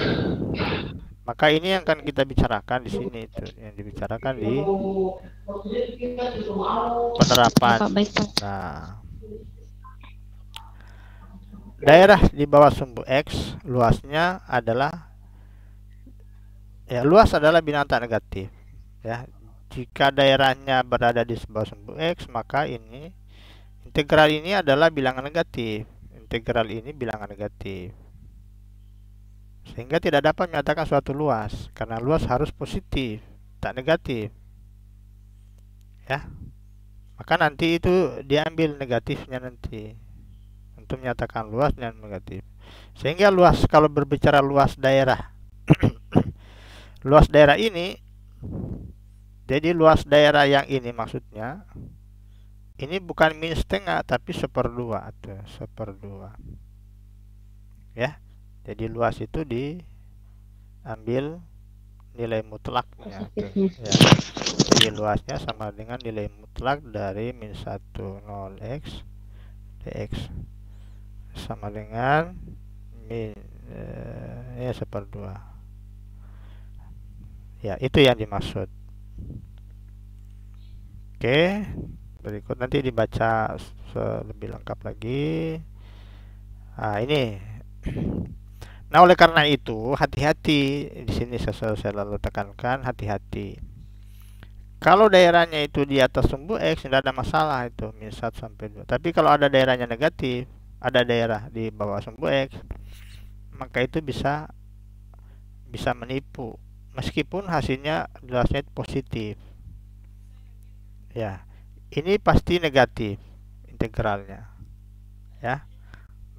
Maka ini yang akan kita bicarakan di sini itu, yang dibicarakan di penerapan. Nah, daerah di bawah sumbu X luasnya adalah luas adalah bilangan tak negatif. Ya, jika daerahnya berada di bawah sumbu X, maka ini integral ini adalah bilangan negatif. Integral ini bilangan negatif. Sehingga tidak dapat menyatakan suatu luas, karena luas harus positif, tak negatif. Ya. Maka nanti itu diambil negatifnya nanti untuk menyatakan luas dan negatif. Sehingga luas, kalau berbicara luas daerah luas daerah ini, jadi luas daerah yang ini maksudnya ini bukan min setengah tapi 1/2 atau 1/2. Ya. Jadi luas itu diambil nilai mutlaknya. Ya. Jadi luasnya sama dengan nilai mutlak dari min 1 0x dx sama dengan min 1/2. Ya, itu yang dimaksud. Oke, berikut nanti dibaca lebih lengkap lagi. Nah, ini. Nah, oleh karena itu, hati-hati di sini saya selalu tekankan hati-hati. Kalau daerahnya itu di atas sumbu X, tidak ada masalah itu min 1 sampai 2. Tapi kalau ada daerahnya negatif, ada daerah di bawah sumbu X, maka itu bisa menipu meskipun hasilnya jelasnya positif. Ya, ini pasti negatif integralnya. Ya.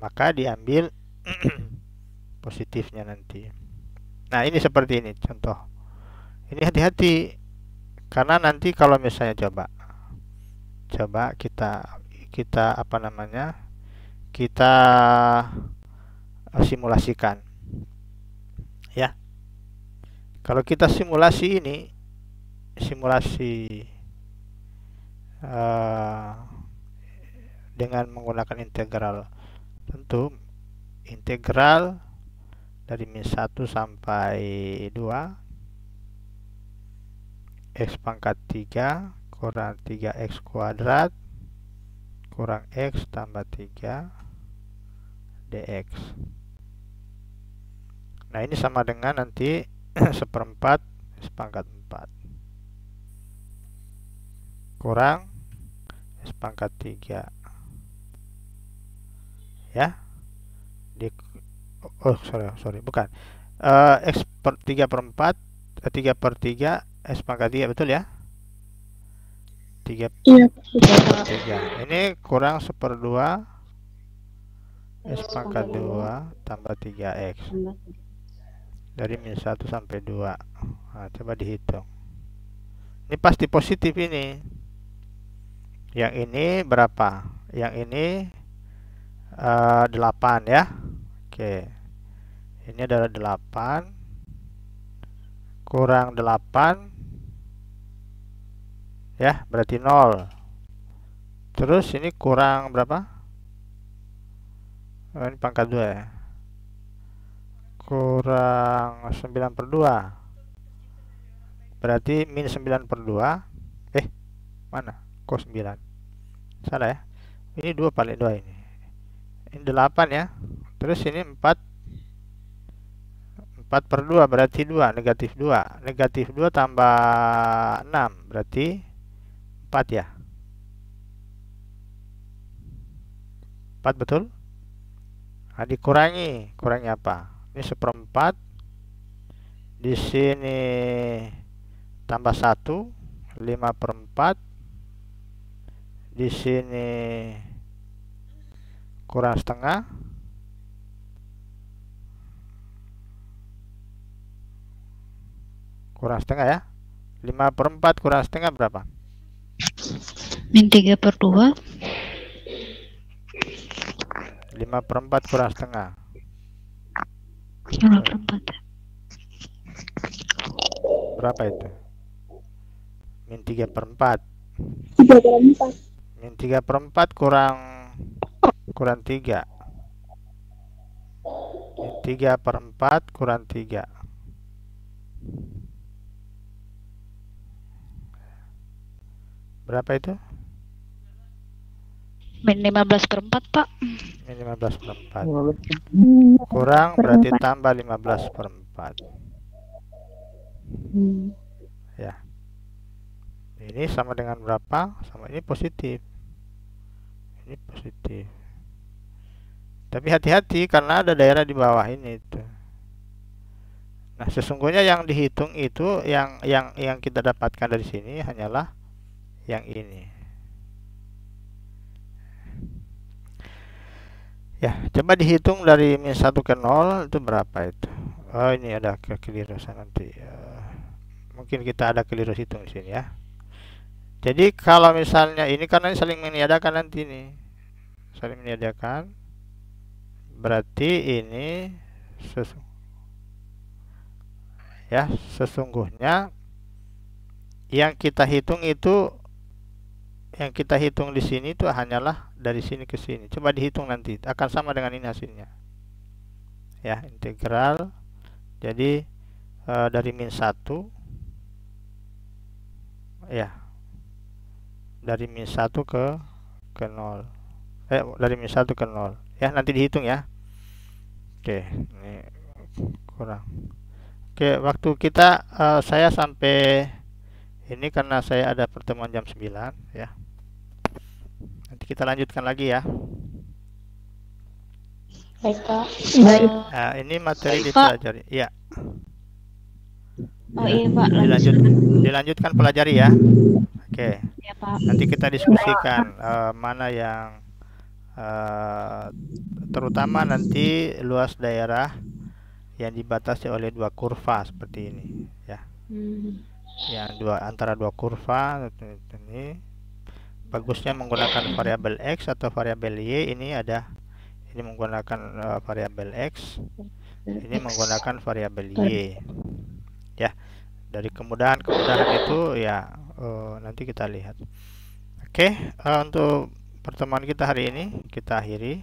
Maka diambil positifnya nanti. Nah, ini seperti ini contoh. Ini hati-hati karena nanti kalau misalnya coba kita apa namanya? Kita simulasikan. Ya. Kalau kita simulasi ini dengan menggunakan integral, tentu integral dari min 1 sampai 2 x pangkat 3 kurang 3x kuadrat kurang x tambah 3 dx. Nah, ini sama dengan nanti 1/4 x pangkat 4 kurang x pangkat 3. Ya. Sorry, bukan. X per 3/4 3/3 x pangkat 3, betul ya? 3/3. Ini kurang 1/2 x pangkat 2 tambah 3x dari min 1 sampai 2. Nah, coba dihitung. Ini pasti positif ini. Yang ini berapa? Yang ini 8 ya. Oke. Ini adalah 8 kurang 8 ya, berarti 0. Terus ini kurang berapa? Ini pangkat 2 ya. Kurang 9/2. berarti min 9/2. Mana? Kok 9? Salah ya. Ini 2 kali 2 ini. Ini 8 ya. Terus ini 4/2 berarti 2, negatif 2. Negatif 2 tambah 6 berarti 4 ya. 4 betul? Nah, dikurangi. Kurangi apa? Ini 1/4. Di sini tambah 1, 5/4. Di sini kurang setengah. Kurang setengah ya. 5/4 kurang setengah berapa? Min 3/2. 5/4 kurang setengah. 5/4. Berapa itu? Min 3/4. 3/4. Min 3/4 kurang 3. Min 3/4 kurang 3. Berapa itu? Min 15/4, Pak. Min 15/4. 15. Kurang berarti tambah 15/4. Ya. Ini sama dengan berapa? Sama ini positif. Ini positif. Tapi hati-hati karena ada daerah di bawah ini itu. Nah, sesungguhnya yang dihitung itu yang kita dapatkan dari sini hanyalah yang ini. Ya, coba dihitung dari min 1 ke 0 itu berapa itu? Oh, ini ada keliru nanti. Mungkin kita ada keliru hitung di sini ya. Jadi kalau misalnya ini karena ini saling meniadakan nanti nih. Saling meniadakan. Berarti ini sesungguhnya yang kita hitung itu di sini itu hanyalah dari sini ke sini. Coba dihitung nanti akan sama dengan ini hasilnya. Ya, integral. Jadi dari min 1 ya. Dari min 1 ke 0. Dari min 1 ke 0. Ya, nanti dihitung ya. Oke, ini kurang. Oke, waktu kita saya sampai ini karena saya ada pertemuan jam 9 ya. Nanti kita lanjutkan lagi ya. Baik, Pak. Nah, ini materi Baik, Pak. dipelajari. Ya. Oh iya, Pak. Dilanjutkan pelajari ya. Oke. Ya, Pak. Nanti kita diskusikan mana yang terutama nanti luas daerah yang dibatasi oleh 2 kurva seperti ini ya. Yang antara 2 kurva ini bagusnya menggunakan variabel X atau variabel Y. Ini menggunakan variabel X, ini menggunakan variabel Y ya. Dari kemudahan itu ya nanti kita lihat. Oke, untuk pertemuan kita hari ini kita akhiri.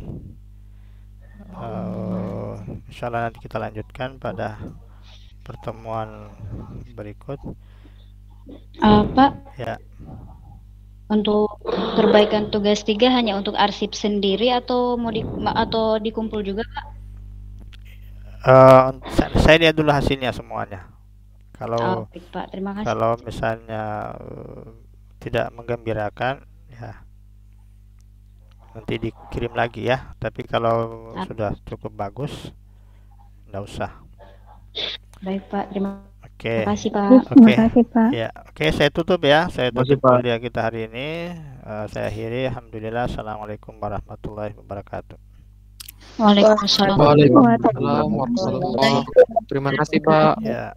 Insyaallah nanti kita lanjutkan pada pertemuan berikut. Pak, Ya. untuk perbaikan tugas 3 hanya untuk arsip sendiri atau atau dikumpul juga, Pak? Saya lihat dulu hasilnya semuanya. Kalau Baik, Pak. Terima kasih. kalau misalnya tidak menggembirakan ya nanti dikirim lagi ya. Tapi kalau sudah cukup bagus enggak usah. Baik, Pak. Terima Oke. kasih, Pak. Oke. Terima kasih, Pak. Ya, oke, saya tutup ya. Saya Terima kasih, tutup Pak. kuliah kita hari ini. Saya akhiri. Alhamdulillah. Assalamualaikum warahmatullahi wabarakatuh. Waalaikumsalam. Waalaikumsalam warahmatullahi wabarakatuh. Terima kasih, Pak. Ya.